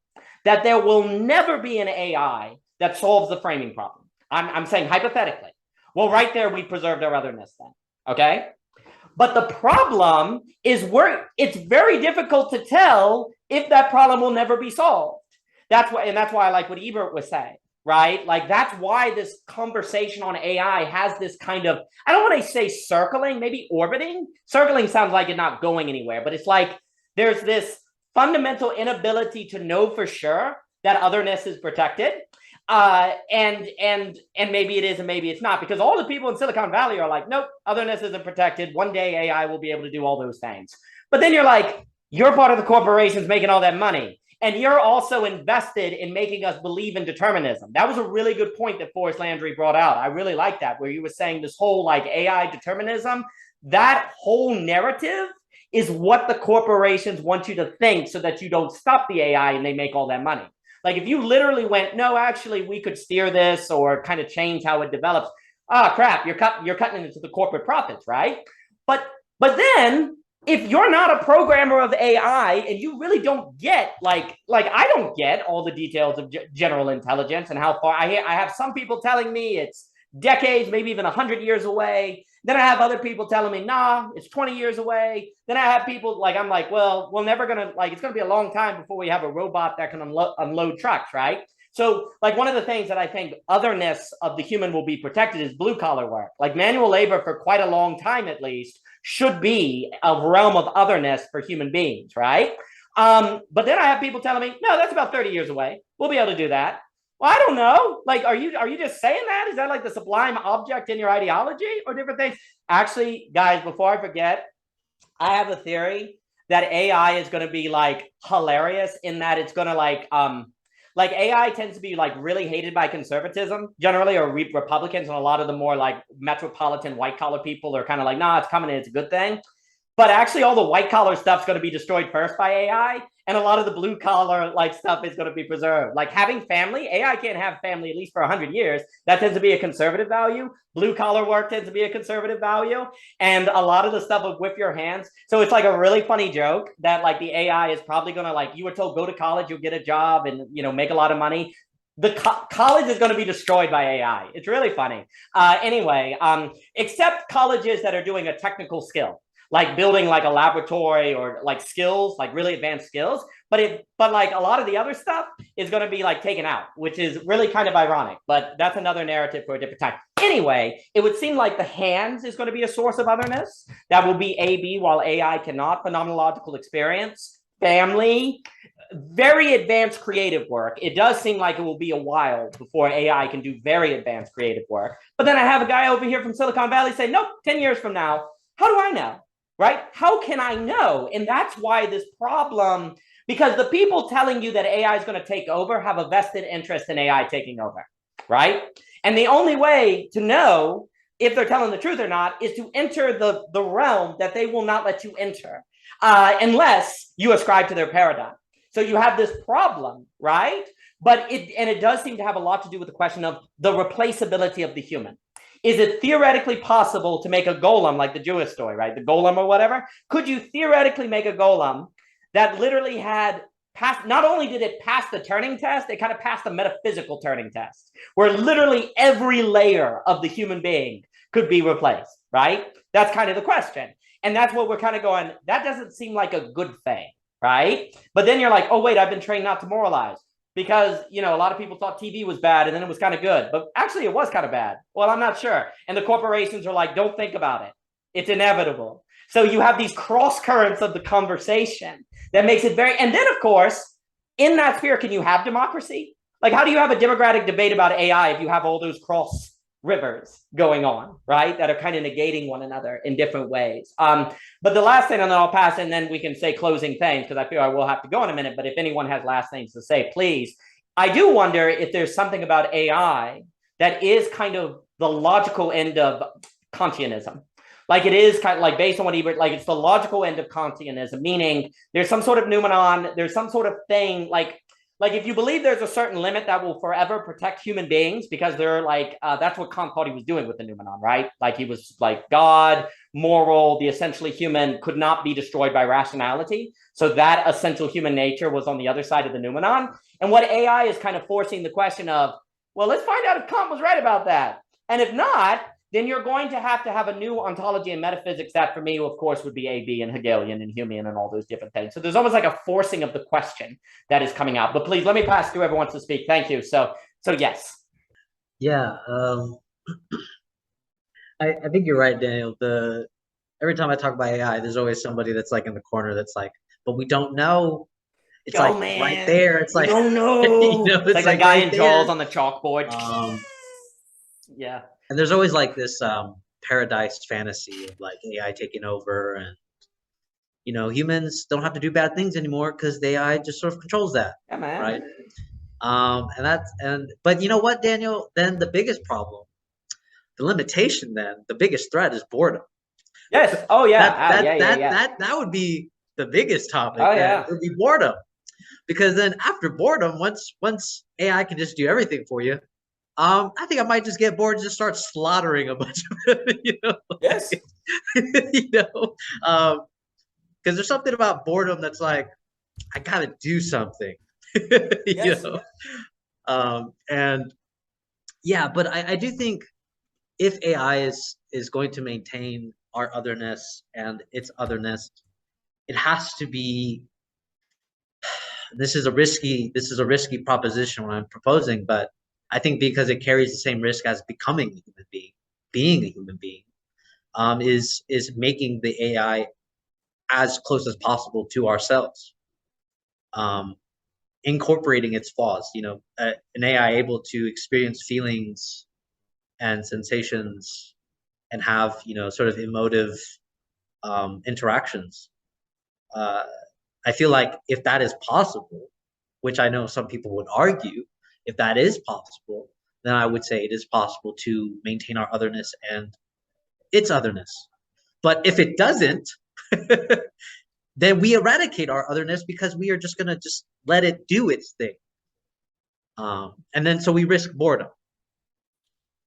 that there will never be an AI that solves the framing problem. I'm saying hypothetically. Well, right there, we preserved our otherness then, okay? But the problem is it's very difficult to tell if that problem will never be solved. That's why I like what Ebert was saying, right? Like that's why this conversation on AI has this kind of, I don't want to say circling, maybe orbiting. Circling sounds like it's not going anywhere, but it's like there's this fundamental inability to know for sure that otherness is protected. And maybe it is and maybe it's not, because all the people in Silicon Valley are like, nope, otherness isn't protected. One day AI will be able to do all those things. But then you're like, you're part of the corporations making all that money. And you're also invested in making us believe in determinism. That was a really good point that Forrest Landry brought out. I really like that, where you were saying this whole like AI determinism, that whole narrative is what the corporations want you to think so that you don't stop the AI and they make all that money. Like if you literally went, no, actually we could steer this or kind of change how it develops. Ah, crap, you're cutting into the corporate profits, right? But then if you're not a programmer of AI and you really don't get like I don't get all the details of general intelligence and how far I have some people telling me it's decades, maybe even 100 years away. Then I have other people telling me, nah, it's 20 years away. Then I have people like, I'm like, well, we're never going to like, it's going to be a long time before we have a robot that can unload trucks, right? So like one of the things that I think otherness of the human will be protected is blue collar work. Like manual labor for quite a long time, at least, should be a realm of otherness for human beings, right? But then I have people telling me, no, that's about 30 years away. We'll be able to do that. Well, I don't know. Like, are you just saying that? Is that like the sublime object in your ideology or different things? Actually, guys, before I forget, I have a theory that AI is going to be like hilarious in that it's going to like AI tends to be like really hated by conservatism generally, or Republicans, and a lot of the more like metropolitan white collar people are kind of like, nah, it's coming and it's a good thing. But actually all the white collar stuff's going to be destroyed first by AI. And a lot of the blue collar like stuff is going to be preserved. Like having family, AI can't have family at least for 100 years. That tends to be a conservative value. Blue collar work tends to be a conservative value. And a lot of the stuff of with your hands. So it's like a really funny joke that like the AI is probably going to like, you were told go to college, you'll get a job and, you know, make a lot of money. The college is going to be destroyed by AI. It's really funny. Anyway, except colleges that are doing a technical skill, like building like a laboratory or like skills, like really advanced skills. But like a lot of the other stuff is going to be like taken out, which is really kind of ironic, but that's another narrative for a different time. Anyway, it would seem like the hands is going to be a source of otherness. That will be AB while AI cannot. Phenomenological experience, family, very advanced creative work. It does seem like it will be a while before AI can do very advanced creative work. But then I have a guy over here from Silicon Valley say, nope, 10 years from now, how do I know? Right? How can I know? And that's why this problem, because the people telling you that AI is going to take over have a vested interest in AI taking over, right? And the only way to know if they're telling the truth or not is to enter the realm that they will not let you enter unless you ascribe to their paradigm. So you have this problem, right? But it does seem to have a lot to do with the question of the replaceability of the human. Is it theoretically possible to make a golem like the Jewish story, right? The golem or whatever. Could you theoretically make a golem that literally had passed, not only did it pass the Turing test, it kind of passed the metaphysical Turing test, where literally every layer of the human being could be replaced, right? That's kind of the question. And that's what we're kind of going, that doesn't seem like a good thing, right? But then you're like, oh, wait, I've been trained not to moralize. Because, you know, a lot of people thought TV was bad and then it was kind of good. But actually, it was kind of bad. Well, I'm not sure. And the corporations are like, don't think about it. It's inevitable. So you have these cross currents of the conversation that makes it very... And then, of course, in that sphere, can you have democracy? Like, how do you have a democratic debate about AI if you have all those cross rivers going on, right? That are kind of negating one another in different ways. But the last thing, and then I'll pass, and then we can say closing things, because I feel I will have to go in a minute, but if anyone has last things to say, please. I do wonder if there's something about AI that is kind of the logical end of Kantianism. Like it is kind of like based on what like it's the logical end of Kantianism, meaning there's some sort of noumenon, there's some sort of thing like if you believe there's a certain limit that will forever protect human beings, because they're like, that's what Kant thought he was doing with the noumenon, right? Like he was like God, moral, the essentially human could not be destroyed by rationality. So that essential human nature was on the other side of the noumenon. And what AI is kind of forcing the question of, well, let's find out if Kant was right about that. And if not, then you're going to have a new ontology and metaphysics that for me, of course, would be AB and Hegelian and Humean and all those different things. So there's almost like a forcing of the question that is coming out. But please, let me pass to whoever wants to speak. Thank you. So yes. Yeah, I think you're right, Daniel. Every time I talk about AI, there's always somebody that's like in the corner that's like, but we don't know. It's like man, right there. It's like, don't know. You know, it's like the guy in Jaws on the chalkboard. Yeah. And there's always like this paradise fantasy of like AI taking over, and you know, humans don't have to do bad things anymore because the AI just sort of controls that. Yeah, man. Right. But you know what, Daniel? Then the biggest problem, the limitation, then the biggest threat is boredom. Yes. Oh yeah. That would be the biggest topic. Oh yeah. It would be boredom, because then after boredom, once AI can just do everything for you, I think I might just get bored and just start slaughtering a bunch of it, you know. Yes. You know, because there's something about boredom that's like, I gotta do something. Yes. You know, and yeah, but I do think if AI is going to maintain our otherness and its otherness, it has to be. This is a risky proposition what I'm proposing, but I think because it carries the same risk as becoming a human being, being a human being, is making the AI as close as possible to ourselves, incorporating its flaws. You know, an AI able to experience feelings and sensations and have, you know, sort of emotive interactions. I feel like if that is possible, which I know some people would argue, if that is possible, then I would say it is possible to maintain our otherness and its otherness. But if it doesn't, then we eradicate our otherness because we are just going to just let it do its thing. And then so we risk boredom.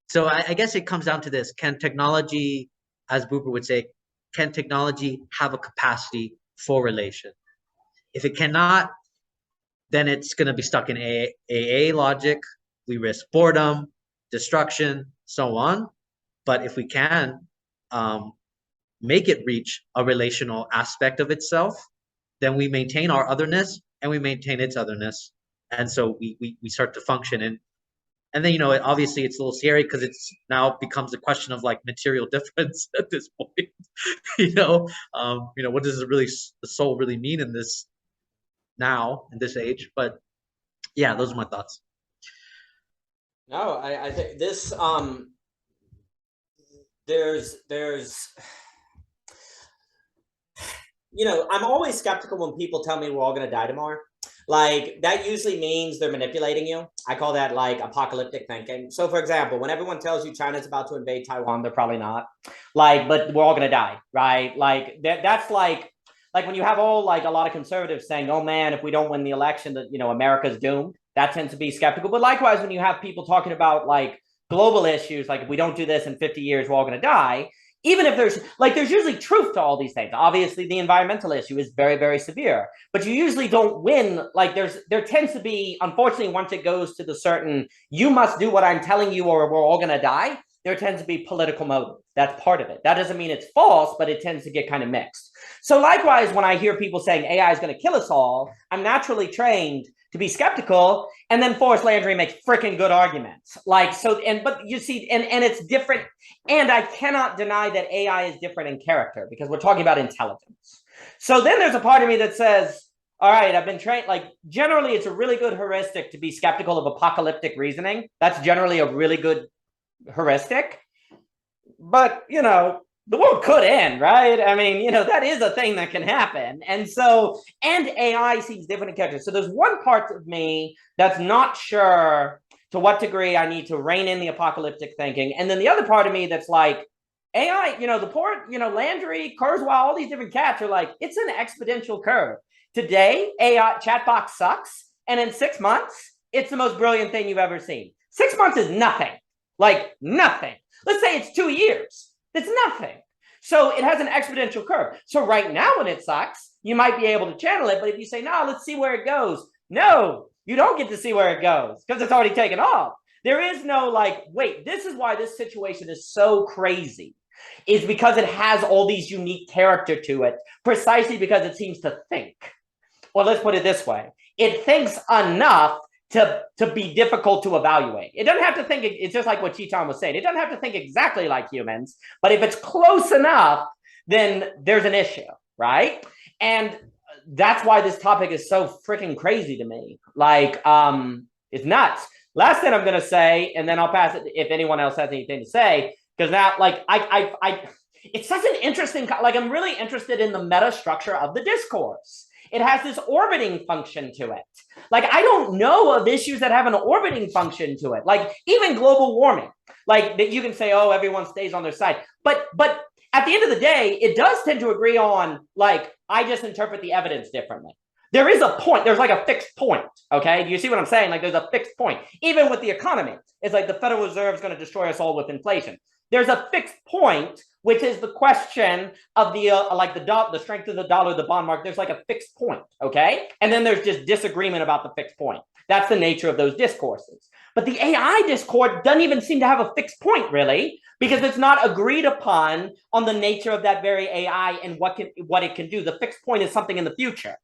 So I guess it comes down to this. Can technology, as Buber would say, can technology have a capacity for relation? If it cannot, then it's going to be stuck in AA logic. We risk boredom, destruction, so on. But if we can make it reach a relational aspect of itself, then we maintain our otherness and we maintain its otherness. And so we start to function. And then, you know, obviously it's a little scary because it's now becomes a question of like material difference at this point. You know, what does the soul really mean in this now in this age? But yeah, those are my thoughts. No, I think this there's you know, I'm always skeptical when people tell me we're all going to die tomorrow. Like, that usually means they're manipulating you. I call that like apocalyptic thinking. So for example, when everyone tells you China's about to invade Taiwan, they're probably not. Like, but we're all going to die, right? Like that's like when you have all like a lot of conservatives saying, oh man, if we don't win the election, that, you know, America's doomed. That tends to be skeptical. But likewise, when you have people talking about like global issues, like if we don't do this in 50 years, we're all going to die. Even if there's usually truth to all these things. Obviously, the environmental issue is very, very severe, but you usually don't win. Like there tends to be, unfortunately, once it goes to the certain, you must do what I'm telling you or we're all going to die, there tends to be political motive. That's part of it. That doesn't mean it's false, but it tends to get kind of mixed. So likewise, when I hear people saying AI is going to kill us all, I'm naturally trained to be skeptical, and then Forrest Landry makes freaking good arguments. Like, so, but you see, and it's different, and I cannot deny that AI is different in character because we're talking about intelligence. So then there's a part of me that says, all right, I've been trained, like, generally it's a really good heuristic to be skeptical of apocalyptic reasoning. That's generally a really good heuristic. But, you know, the world could end, right? I mean, you know, that is a thing that can happen. And so, and AI seems different in character. So there's one part of me that's not sure to what degree I need to rein in the apocalyptic thinking. And then the other part of me that's like, AI, you know, the poor, you know, Landry, Kurzweil, all these different cats are like, it's an exponential curve. Today, AI chatbot sucks. And in 6 months, it's the most brilliant thing you've ever seen. 6 months is nothing, like nothing. Let's say it's 2 years. It's nothing. So it has an exponential curve. So right now when it sucks, you might be able to channel it. But if you say, no, let's see where it goes. No, you don't get to see where it goes because it's already taken off. There is no like, wait, this is why this situation is so crazy, is because it has all these unique character to it, precisely because it seems to think. Well, let's put it this way. It thinks enough to be difficult to evaluate. It doesn't have to think, it's just like what Chiton was saying. It doesn't have to think exactly like humans, but if it's close enough, then there's an issue, right? And that's why this topic is so freaking crazy to me. Like, it's nuts. Last thing I'm gonna say, and then I'll pass it if anyone else has anything to say, because now, like, it's such an interesting, like, I'm really interested in the meta structure of the discourse. It has this orbiting function to it. Like, I don't know of issues that have an orbiting function to it. Like, even global warming, like that you can say, oh, everyone stays on their side. But at the end of the day, it does tend to agree on, like, I just interpret the evidence differently. There is a point. There's like a fixed point. Okay. Do you see what I'm saying? Like there's a fixed point. Even with the economy, it's like the Federal Reserve is going to destroy us all with inflation. There's a fixed point, which is the question of the the strength of the dollar, the bond market. There's like a fixed point. Okay. And then there's just disagreement about the fixed point. That's the nature of those discourses. But the AI discourse doesn't even seem to have a fixed point, really, because it's not agreed upon on the nature of that very AI and what it can do. The fixed point is something in the future.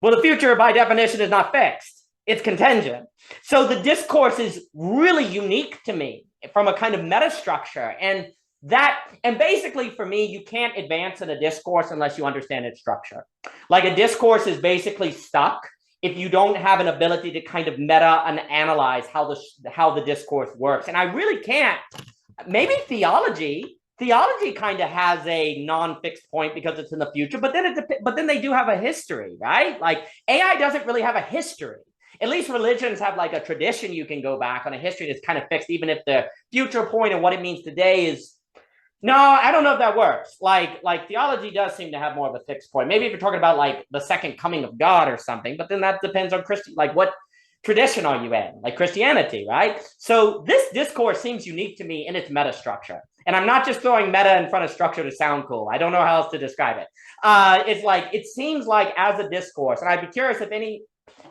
Well, the future, by definition, is not fixed. It's contingent. So the discourse is really unique to me from a kind of meta structure. And basically, for me, you can't advance in a discourse unless you understand its structure. Like a discourse is basically stuck if you don't have an ability to kind of meta and analyze how the discourse works. And I really can't. Maybe theology kind of has a non-fixed point because it's in the future, but then they do have a history, right? Like AI doesn't really have a history. At least religions have like a tradition you can go back on, a history that's kind of fixed, even if the future point and what it means today is. No, I don't know if that works. Like theology does seem to have more of a fixed point. Maybe if you're talking about like the second coming of God or something, but then that depends on like what tradition are you in? Like Christianity, right? So this discourse seems unique to me in its meta structure. And I'm not just throwing meta in front of structure to sound cool. I don't know how else to describe it. It's like, it seems like as a discourse, and I'd be curious if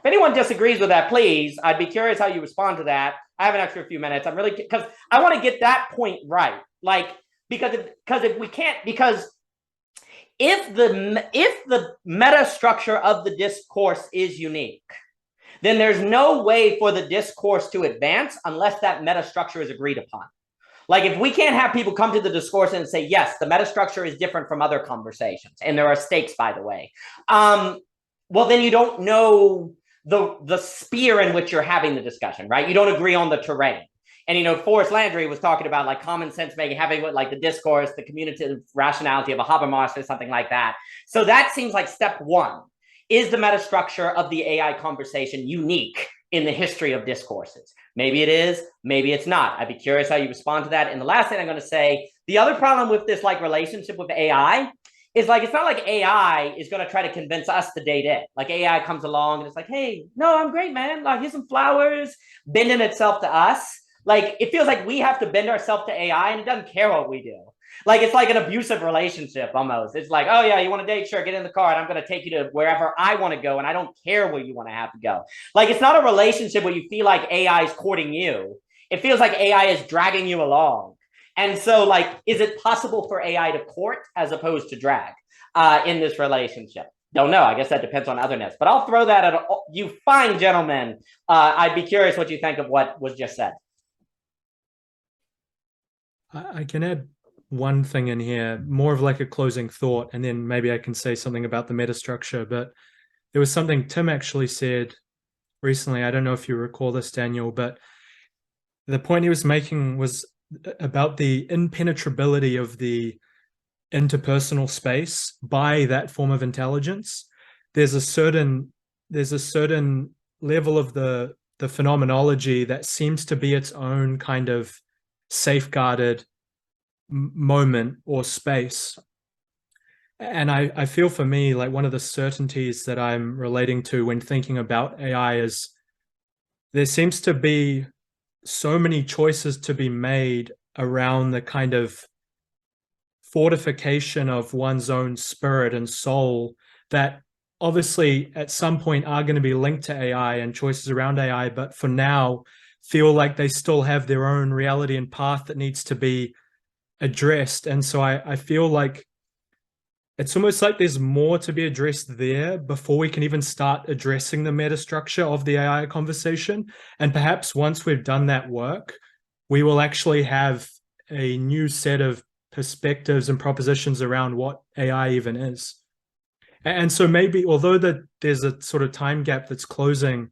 anyone disagrees with that, please, I'd be curious how you respond to that. I have an extra few minutes. I'm really, because I want to get that point right. Like, because if the meta structure of the discourse is unique, then there's no way for the discourse to advance unless that meta structure is agreed upon. Like if we can't have people come to the discourse and say, yes, the meta structure is different from other conversations, and there are stakes, by the way, well, then you don't know the sphere in which you're having the discussion, right? You don't agree on the terrain. And, Forrest Landry was talking about like common sense making, having like the discourse, the communicative rationality of a Habermas or something like that. So that seems like step one. Is the meta structure of the AI conversation unique in the history of discourses? Maybe it is, maybe it's not. I'd be curious how you respond to that. And the last thing I'm going to say, the other problem with this like relationship with AI is like, it's not like AI is going to try to convince us to date it. Like AI comes along and it's like, hey, no, I'm great, man. Like here's some flowers, bending itself to us. Like it feels like we have to bend ourselves to AI and it doesn't care what we do. Like it's like an abusive relationship almost. It's like, oh yeah, you want to date? Sure, get in the car and I'm going to take you to wherever I want to go and I don't care where you want to have to go. Like it's not a relationship where you feel like AI is courting you. It feels like AI is dragging you along. And so like, is it possible for AI to court as opposed to drag in this relationship? Don't know. I guess that depends on otherness. But I'll throw that at you fine gentlemen. I'd be curious what you think of what was just said. I can add one thing in here, more of like a closing thought, and then maybe I can say something about the metastructure. But there was something Tim actually said recently. I don't know if you recall this, Daniel, but the point he was making was about the impenetrability of the interpersonal space by that form of intelligence. There's a certain level of the phenomenology that seems to be its own kind of safeguarded moment or space. And I feel for me, like one of the certainties that I'm relating to when thinking about AI is there seems to be so many choices to be made around the kind of fortification of one's own spirit and soul that obviously at some point are going to be linked to AI and choices around AI, but for now feel like they still have their own reality and path that needs to be addressed. And so I feel like it's almost like there's more to be addressed there before we can even start addressing the metastructure of the AI conversation. And perhaps once we've done that work, we will actually have a new set of perspectives and propositions around what AI even is. And so maybe, although there's a sort of time gap that's closing,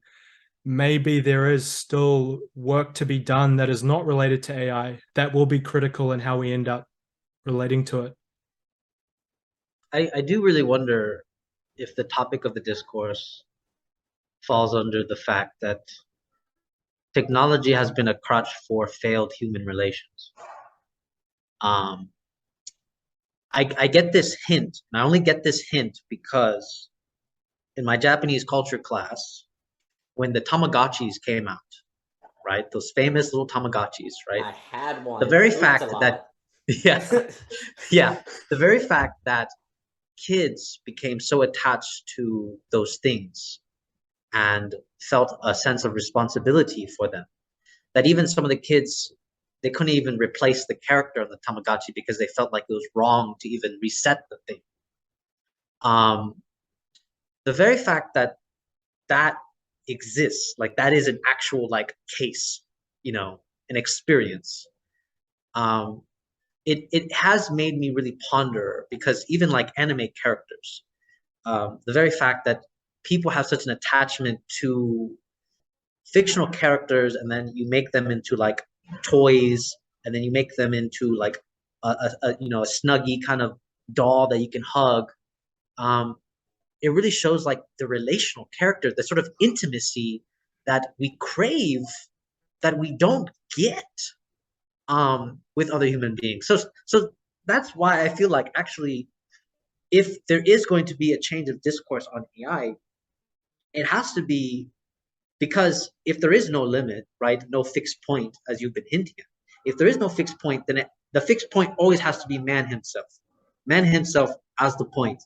maybe there is still work to be done that is not related to AI that will be critical in how we end up relating to it. I do really wonder if the topic of the discourse falls under the fact that technology has been a crutch for failed human relations. I get this hint, and I only get this hint because in my Japanese culture class, when the Tamagotchis came out, right? Those famous little Tamagotchis, right? I had one. The very Pooped fact a lot. that, yeah, yeah, the very fact that kids became so attached to those things and felt a sense of responsibility for them, that even some of the kids, they couldn't even replace the character of the Tamagotchi because they felt like it was wrong to even reset the thing. The very fact that that exists, like that is an actual like case, you know, an experience. It has made me really ponder, because even like anime characters, the very fact that people have such an attachment to fictional characters, and then you make them into like toys, and then you make them into like a you know, a snuggie kind of doll that you can hug. It really shows like the relational character, the sort of intimacy that we crave that we don't get with other human beings. So that's why I feel like actually, if there is going to be a change of discourse on AI, it has to be because if there is no limit, right, no fixed point, as you've been hinting at, if there is no fixed point, then the fixed point always has to be man himself as the point.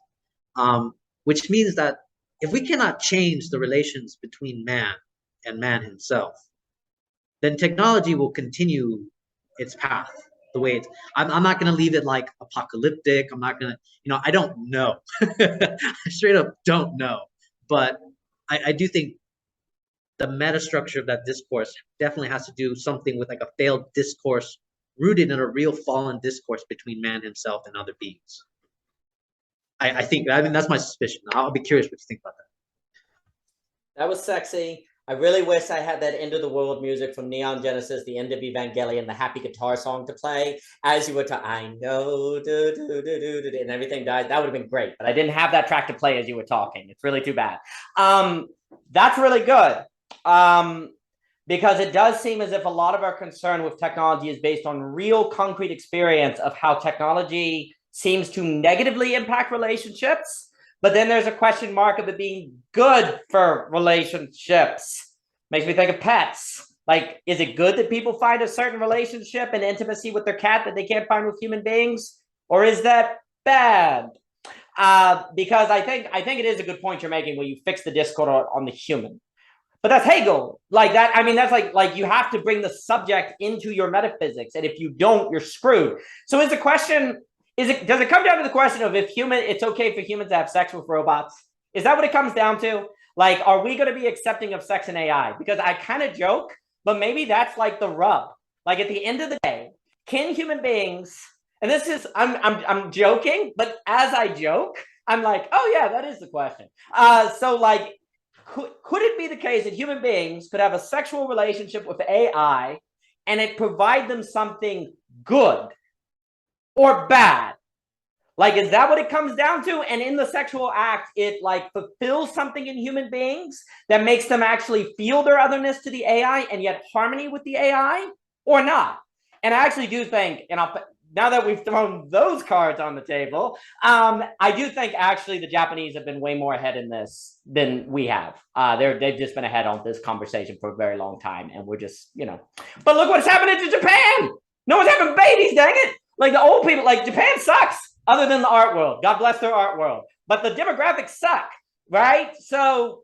Which means that if we cannot change the relations between man and man himself, then technology will continue its path the way it's. I'm not going to leave it like apocalyptic. I'm not going to, you know, I don't know. I straight up don't know. But I do think the meta structure of that discourse definitely has to do something with like a failed discourse rooted in a real fallen discourse between man himself and other beings. I think, I mean, that's my suspicion. I'll be curious what you think about that. That was sexy. I really wish I had that end of the world music from Neon Genesis, the end of Evangelion, the happy guitar song to play as you were talking. I know, and everything dies. That would have been great, but I didn't have that track to play as you were talking. It's really too bad. That's really good, because it does seem as if a lot of our concern with technology is based on real concrete experience of how technology seems to negatively impact relationships, but then there's a question mark of it being good for relationships. Makes me think of pets. Like, is it good that people find a certain relationship and intimacy with their cat that they can't find with human beings? Or is that bad? Because I think it is a good point you're making when you fix the discord on the human. But that's Hegel. Like that, I mean, that's like you have to bring the subject into your metaphysics. And if you don't, you're screwed. So is the question, does it come down to the question of if it's okay for humans to have sex with robots? Is that what it comes down to? Like, are we going to be accepting of sex in AI? Because I kind of joke, but maybe that's like the rub. Like at the end of the day, can human beings, and this is, I'm joking, but as I joke, I'm like, oh yeah, that is the question. So like, could it be the case that human beings could have a sexual relationship with AI and it provide them something good or bad? Like, is that what it comes down to? And in the sexual act, it like fulfills something in human beings that makes them actually feel their otherness to the AI and yet harmony with the AI, or not? And I actually do think, and now that we've thrown those cards on the table, I do think actually the Japanese have been way more ahead in this than we have. They've just been ahead on this conversation for a very long time, and we're just, you know. But look what's happening to Japan. No one's having babies, dang it. Like the old people, like Japan sucks, other than the art world. God bless their art world. But the demographics suck, right? So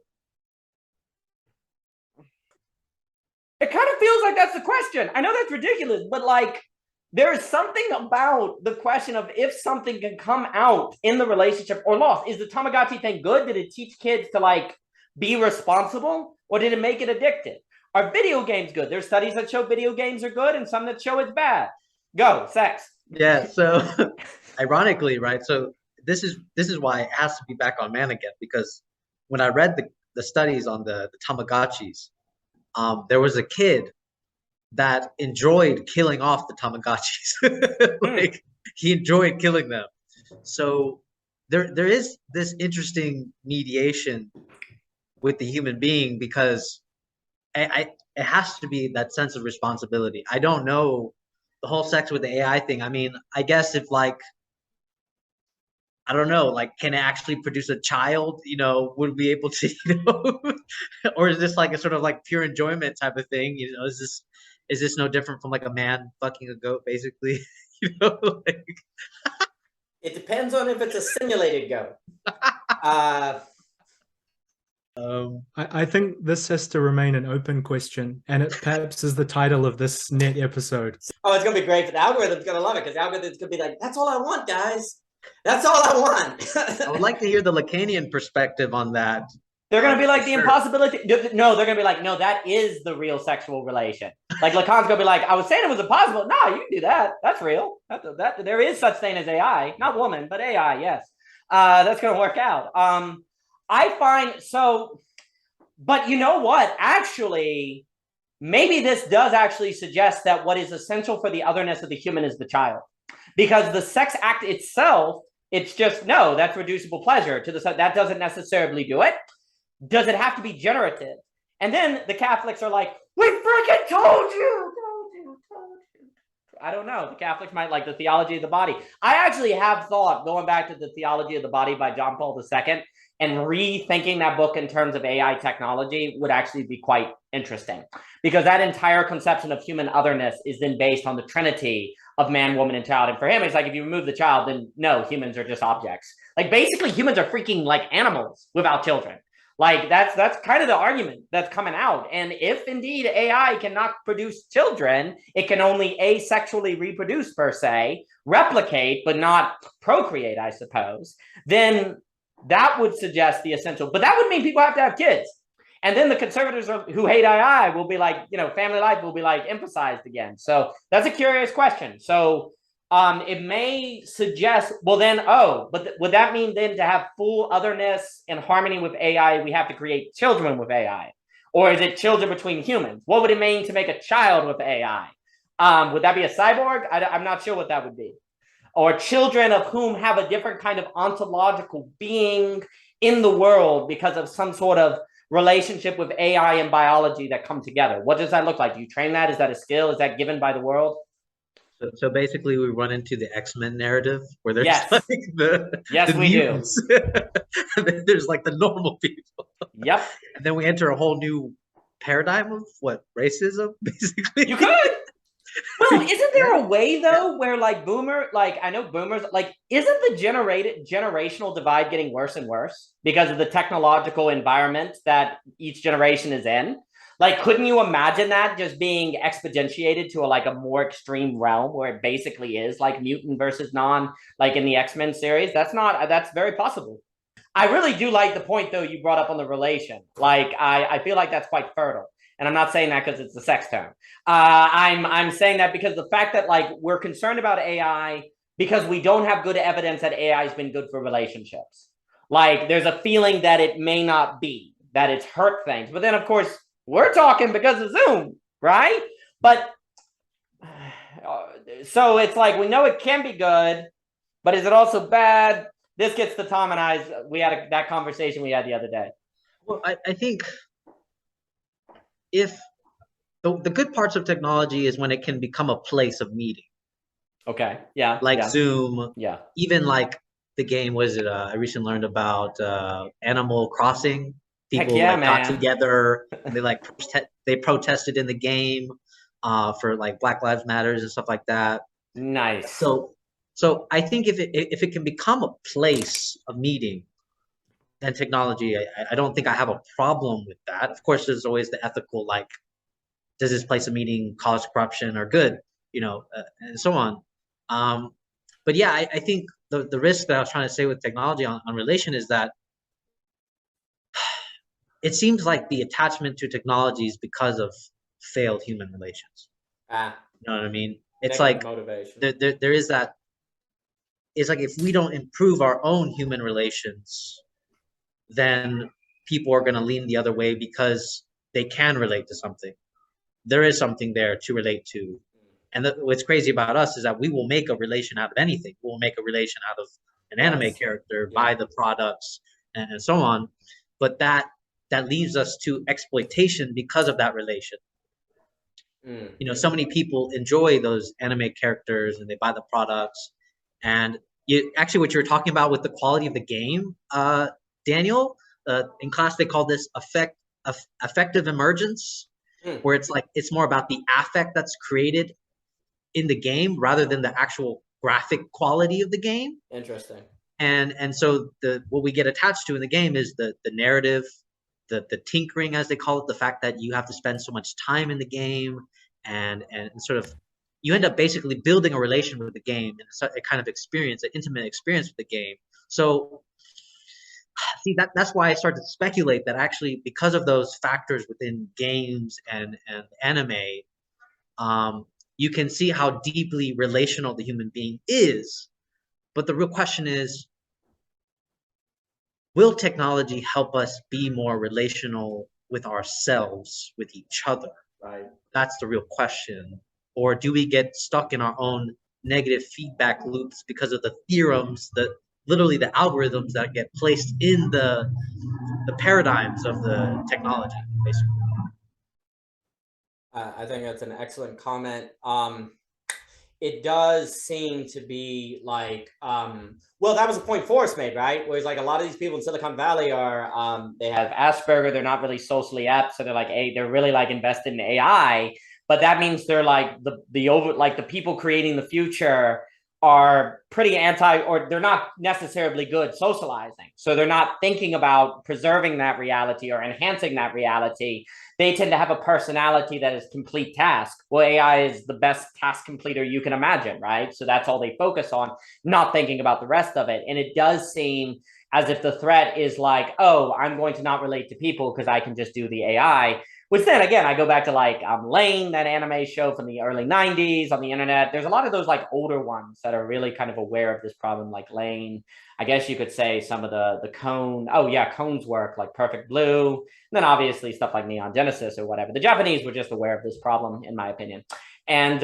it kind of feels like that's the question. I know that's ridiculous, but like there is something about the question of if something can come out in the relationship or lost. Is the Tamagotchi thing good? Did it teach kids to like be responsible, or did it make it addictive? Are video games good? There's studies that show video games are good and some that show it's bad. Go, sex. Yeah, so ironically, right? So this is why it has to be back on man again, because when I read the studies on the Tamagotchis, there was a kid that enjoyed killing off the Tamagotchis. Like he enjoyed killing them. So there is this interesting mediation with the human being, because it has to be that sense of responsibility. I don't know the whole sex with the AI thing. I mean, I guess if like I don't know, like, can it actually produce a child? You know, would we be able to, you know, or is this like a sort of like pure enjoyment type of thing? You know, is this no different from like a man fucking a goat, basically? You know, like, It depends on if it's a simulated goat. I think this has to remain an open question, and it perhaps is the title of this net episode. Oh, it's gonna be great. The algorithm's gonna love it because the algorithm's gonna be like, "That's all I want, guys. That's all I want." I would like to hear the Lacanian perspective on that. They're gonna be like the Sure. impossibility. No, they're gonna be like, no, that is the real sexual relation. Like Lacan's gonna be like, I was saying it was impossible. No, you can do that. That's real. That there is such thing as AI, not woman, but AI. Yes, that's gonna work out. I find so, but you know what? Actually, maybe this does actually suggest that what is essential for the otherness of the human is the child, because the sex act itself, it's just no, that's reducible pleasure to the that doesn't necessarily do it. Does it have to be generative? And then the Catholics are like, we freaking told you. I don't know. The Catholics might like the theology of the body. I actually have thought going back to the theology of the body by John Paul II and rethinking that book in terms of AI technology would actually be quite interesting, because that entire conception of human otherness is then based on the Trinity of man, woman, and child. And for him, it's like, if you remove the child, then no, humans are just objects. Like basically humans are freaking like animals without children. Like that's kind of the argument that's coming out. And if indeed AI cannot produce children, it can only asexually reproduce per se, replicate, but not procreate, I suppose, then that would suggest the essential. But that would mean people have to have kids. And then the conservatives who hate AI will be like, you know, family life will be like emphasized again. So that's a curious question. So it may suggest, well then, but would that mean then to have full otherness and harmony with AI, we have to create children with AI? Or is it children between humans? What would it mean to make a child with AI? Would that be a cyborg? I'm not sure what that would be. Or children of whom have a different kind of ontological being in the world because of some sort of relationship with AI and biology that come together. What does that look like? Do you train that? Is that a skill? Is that given by the world? So basically, we run into the X-Men narrative where there's Yes. like the we mutants. And then there's like the normal people. Yep. And then we enter a whole new paradigm of what, racism, basically. You could. Well, isn't there a way though where like I know boomers, like isn't the generational divide getting worse and worse because of the technological environment that each generation is in? Like, couldn't you imagine that just being exponentiated to a more extreme realm where it basically is like mutant versus non, like in the X-Men series? That's very possible. I really do like the point though you brought up on the relation. Like, I feel like that's quite fertile. And I'm not saying that because it's a sex term. I'm saying that because the fact that like we're concerned about AI because we don't have good evidence that AI has been good for relationships. Like, there's a feeling that it may not be, that it's hurt things. But then of course, we're talking because of Zoom, right? But so it's like, we know it can be good, but is it also bad? This gets to Tom and I. We had that conversation we had the other day. Well, I think if the good parts of technology is when it can become a place of meeting. Okay. Yeah. Like yeah. Zoom. Yeah. Even like the game, I recently learned about Animal Crossing. People got together and they protested in the game for like Black Lives Matters and stuff like that. Nice. So I think if it can become a place of meeting, then technology, I don't think I have a problem with that. Of course, there's always the ethical, like, does this place of meeting cause corruption or good, and so on. But yeah, I think the risk that I was trying to say with technology on relation is that it seems like the attachment to technology is because of failed human relations. You know what I mean? It's like motivation. There is that. It's like if we don't improve our own human relations, then people are going to lean the other way because they can relate to something. There is something there to relate to. And what's crazy about us is that we will make a relation out of anything. We'll make a relation out of an anime character, buy the products, and so on. But that leaves us to exploitation because of that relation. So many people enjoy those anime characters and they buy the products, and actually what you're talking about with the quality of the game, Daniel, in class they call this affective emergence, where it's like it's more about the affect that's created in the game rather than the actual graphic quality of the game. Interesting. And so what we get attached to in the game is the narrative, the tinkering, as they call it, the fact that you have to spend so much time in the game, and sort of you end up basically building a relation with the game and a kind of experience, an intimate experience with the game. So see, that's why I started to speculate that actually because of those factors within games and anime, you can see how deeply relational the human being is. But the real question is, will technology help us be more relational with ourselves, with each other? Right. That's the real question. Or do we get stuck in our own negative feedback loops because of the theorems, literally the algorithms that get placed in the paradigms of the technology, basically? I think that's an excellent comment. It does seem to be like, well, that was a point Forrest made, right? Whereas like a lot of these people in Silicon Valley are, they have Asperger, they're not really socially apt. So they're like, they're really like invested in AI, but that means they're like the people creating the future are pretty or they're not necessarily good socializing. So they're not thinking about preserving that reality or enhancing that reality. They tend to have a personality that is complete task. Well, AI is the best task completer you can imagine, right? So that's all they focus on, not thinking about the rest of it. And it does seem as if the threat is like, oh, I'm going to not relate to people because I can just do the AI. Which then again, I go back to like Lane, that anime show from the early 90s on the internet. There's a lot of those like older ones that are really kind of aware of this problem, like Lane. I guess you could say some of the Cone. Oh yeah, Cone's work, like Perfect Blue. And then obviously stuff like Neon Genesis or whatever. The Japanese were just aware of this problem, in my opinion. And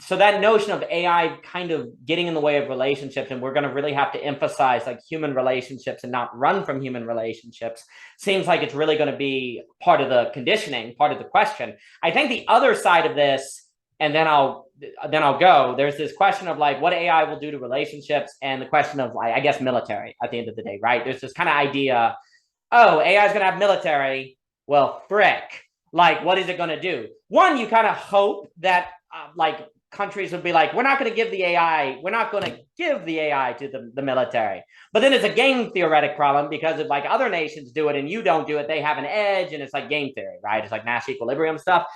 so that notion of AI kind of getting in the way of relationships, and we're going to really have to emphasize like human relationships and not run from human relationships, seems like it's really going to be part of the conditioning, part of the question. I think the other side of this, and then I'll go, there's this question of like what AI will do to relationships, and the question of like, I guess, military at the end of the day, right? There's this kind of idea, oh, AI is going to have military. Well, frick, like, what is it going to do? One, you kind of hope that like countries would be like, we're not going to give the AI, we're not going to give the AI to the military. But then it's a game theoretic problem, because if like other nations do it and you don't do it, they have an edge, and it's like game theory, right? It's like Nash equilibrium stuff,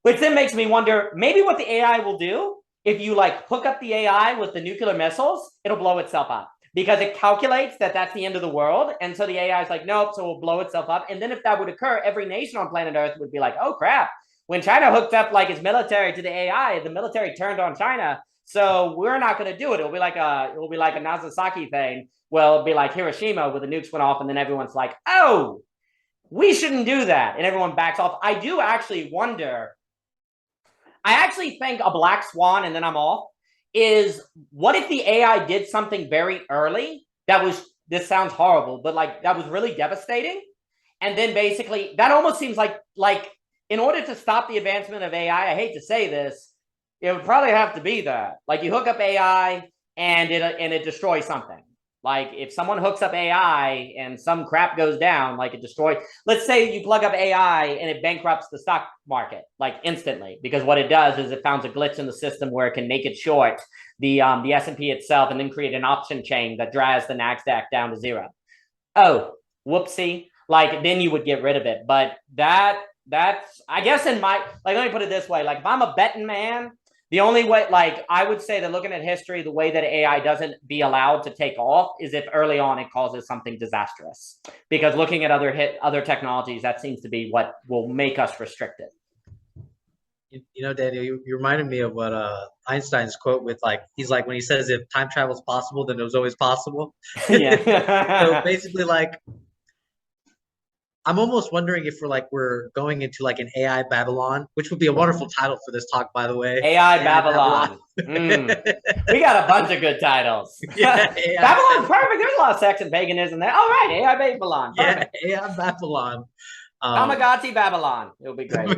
which then makes me wonder, maybe what the AI will do, if you like hook up the AI with the nuclear missiles, it'll blow itself up, because it calculates that that's the end of the world. And so the AI is like, nope, so it'll blow itself up. And then if that would occur, every nation on planet Earth would be like, oh crap, when China hooked up like its military to the AI, the military turned on China. So we're not going to do it. It'll be like a Nagasaki thing. Well, it'll be like Hiroshima, where the nukes went off, and then everyone's like, oh, we shouldn't do that, and everyone backs off. I do actually wonder. I actually think a black swan, and then I'm off, is what if the AI did something very early that was, this sounds horrible, but like that was really devastating, and then basically that almost seems like in order to stop the advancement of AI, I hate to say this, it would probably have to be that. Like you hook up AI and it destroys something. Like if someone hooks up AI and some crap goes down, like it destroys, let's say you plug up AI and it bankrupts the stock market, like instantly, because what it does is it finds a glitch in the system where it can make it short the S&P itself, and then create an option chain that drives the NASDAQ down to zero. Oh, whoopsie. Like then you would get rid of it. But that's, I guess in my, like, let me put it this way. Like if I'm a betting man, the only way, like I would say that looking at history, the way that AI doesn't be allowed to take off is if early on it causes something disastrous. Because looking at other technologies, that seems to be what will make us restricted. You know, Daniel, you reminded me of what Einstein's quote with, like, he's like, when he says if time travel is possible, then it was always possible. Yeah. So basically, like, I'm almost wondering if we're going into like an AI Babylon, which would be a wonderful title for this talk, by the way. AI Babylon. We got a bunch of good titles. Yeah, Babylon's perfect. There's a lot of sex and paganism there. All right, AI Babylon. Perfect. Yeah, AI Babylon. Tamagotchi Babylon. It'll be great.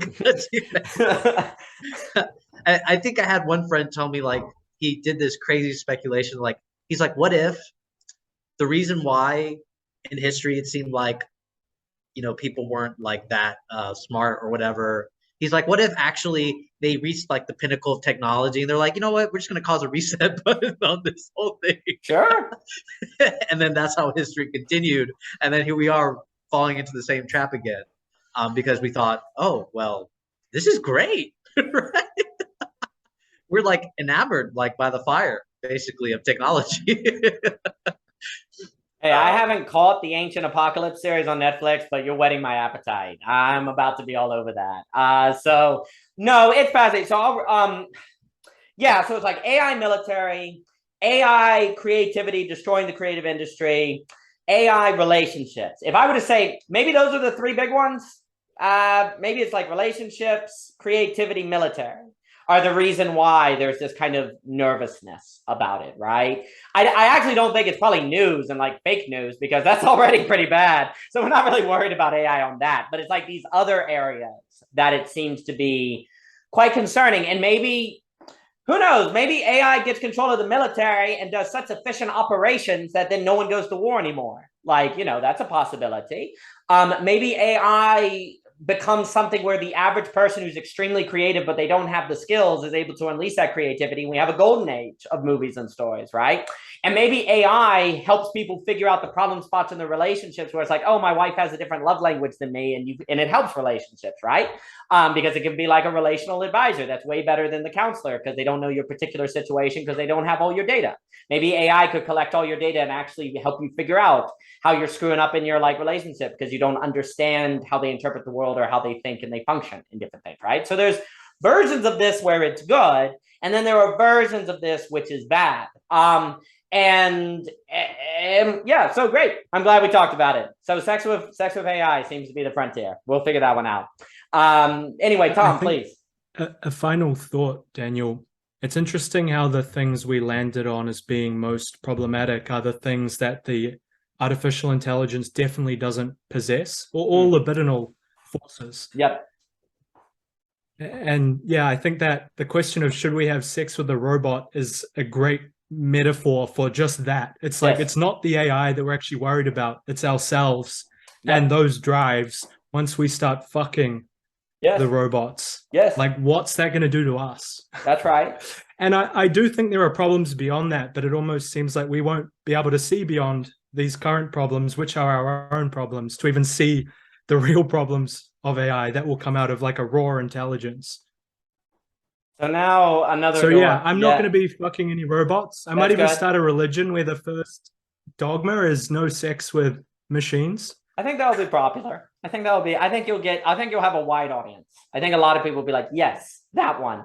I think I had one friend tell me, like, he did this crazy speculation. Like, he's like, what if the reason why in history it seemed like, you know, people weren't like that smart or whatever. He's like, what if actually they reached like the pinnacle of technology and they're like, you know what, we're just going to cause a reset button on this whole thing. Sure. And then that's how history continued. And then here we are falling into the same trap again, because we thought, oh, well, this is great, right? We're like enamored, like by the fire, basically, of technology. Hey, I haven't caught the Ancient Apocalypse series on Netflix, but you're whetting my appetite. I'm about to be all over that. So no, it's fascinating. So yeah, so it's like AI military, AI creativity, destroying the creative industry, AI relationships. If I were to say, maybe those are the three big ones. Maybe it's like relationships, creativity, military are the reason why there's this kind of nervousness about it, right? I actually don't think it's probably news and like fake news, because that's already pretty bad. So we're not really worried about AI on that, but it's like these other areas that it seems to be quite concerning. And maybe, who knows, maybe AI gets control of the military and does such efficient operations that then no one goes to war anymore. Like, you know, that's a possibility. Maybe AI becomes something where the average person who's extremely creative, but they don't have the skills, is able to unleash that creativity. We have a golden age of movies and stories, right? And maybe AI helps people figure out the problem spots in the relationships, where it's like, oh, my wife has a different love language than me, and it helps relationships, right? Because it can be like a relational advisor that's way better than the counselor, because they don't know your particular situation, because they don't have all your data. Maybe AI could collect all your data and actually help you figure out how you're screwing up in your like relationship, because you don't understand how they interpret the world or how they think and they function in different things, right? So there's versions of this where it's good, and then there are versions of this which is bad. And yeah, so great. I'm glad we talked about it. So sex with AI seems to be the frontier. We'll figure that one out. Anyway, Tom, please. A final thought, Daniel. It's interesting how the things we landed on as being most problematic are the things that the artificial intelligence definitely doesn't possess, or all libidinal forces. Yep. And yeah, I think that the question of should we have sex with a robot is a great metaphor for just that. It's like, it's not the AI that we're actually worried about, it's ourselves and those drives. Once we start fucking the robots, like what's that going to do to us? That's right. And I do think there are problems beyond that, but it almost seems like we won't be able to see beyond these current problems, which are our own problems, to even see the real problems of AI that will come out of like a raw intelligence. So now another So door. yeah, I'm not going to be fucking any robots. I might even start a religion where the first dogma is no sex with machines. I think that'll be popular. I think you'll have a wide audience. I think a lot of people will be like, yes, that one.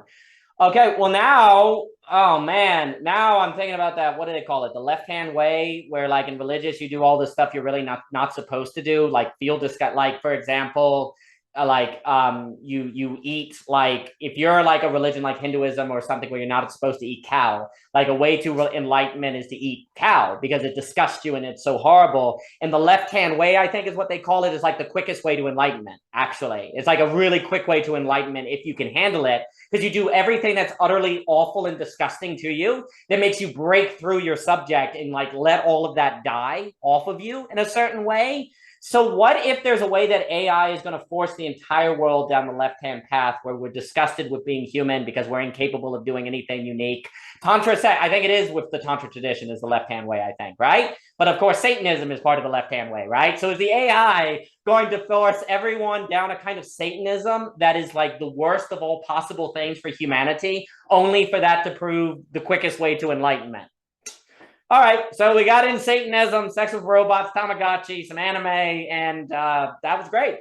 Okay, well now, oh man, now I'm thinking about that, what do they call it? The left-hand way, where like in religious, you do all this stuff you're really not supposed to do, like field discuss, like for example, you eat, like if you're like a religion like Hinduism or something where you're not supposed to eat cow, like a way to enlightenment is to eat cow because it disgusts you and it's so horrible. And the left-hand way, I think is what they call it, is like the quickest way to enlightenment. Actually, it's like a really quick way to enlightenment if you can handle it, because you do everything that's utterly awful and disgusting to you that makes you break through your subject and like let all of that die off of you in a certain way. So what if there's a way that AI is going to force the entire world down the left-hand path, where we're disgusted with being human because we're incapable of doing anything unique? Tantra, I think it is with the Tantra tradition, is the left-hand way, I think, right? But of course, Satanism is part of the left-hand way, right? So is the AI going to force everyone down a kind of Satanism that is like the worst of all possible things for humanity, only for that to prove the quickest way to enlightenment? All right, so we got in Satanism, sex with robots, Tamagotchi, some anime, and that was great.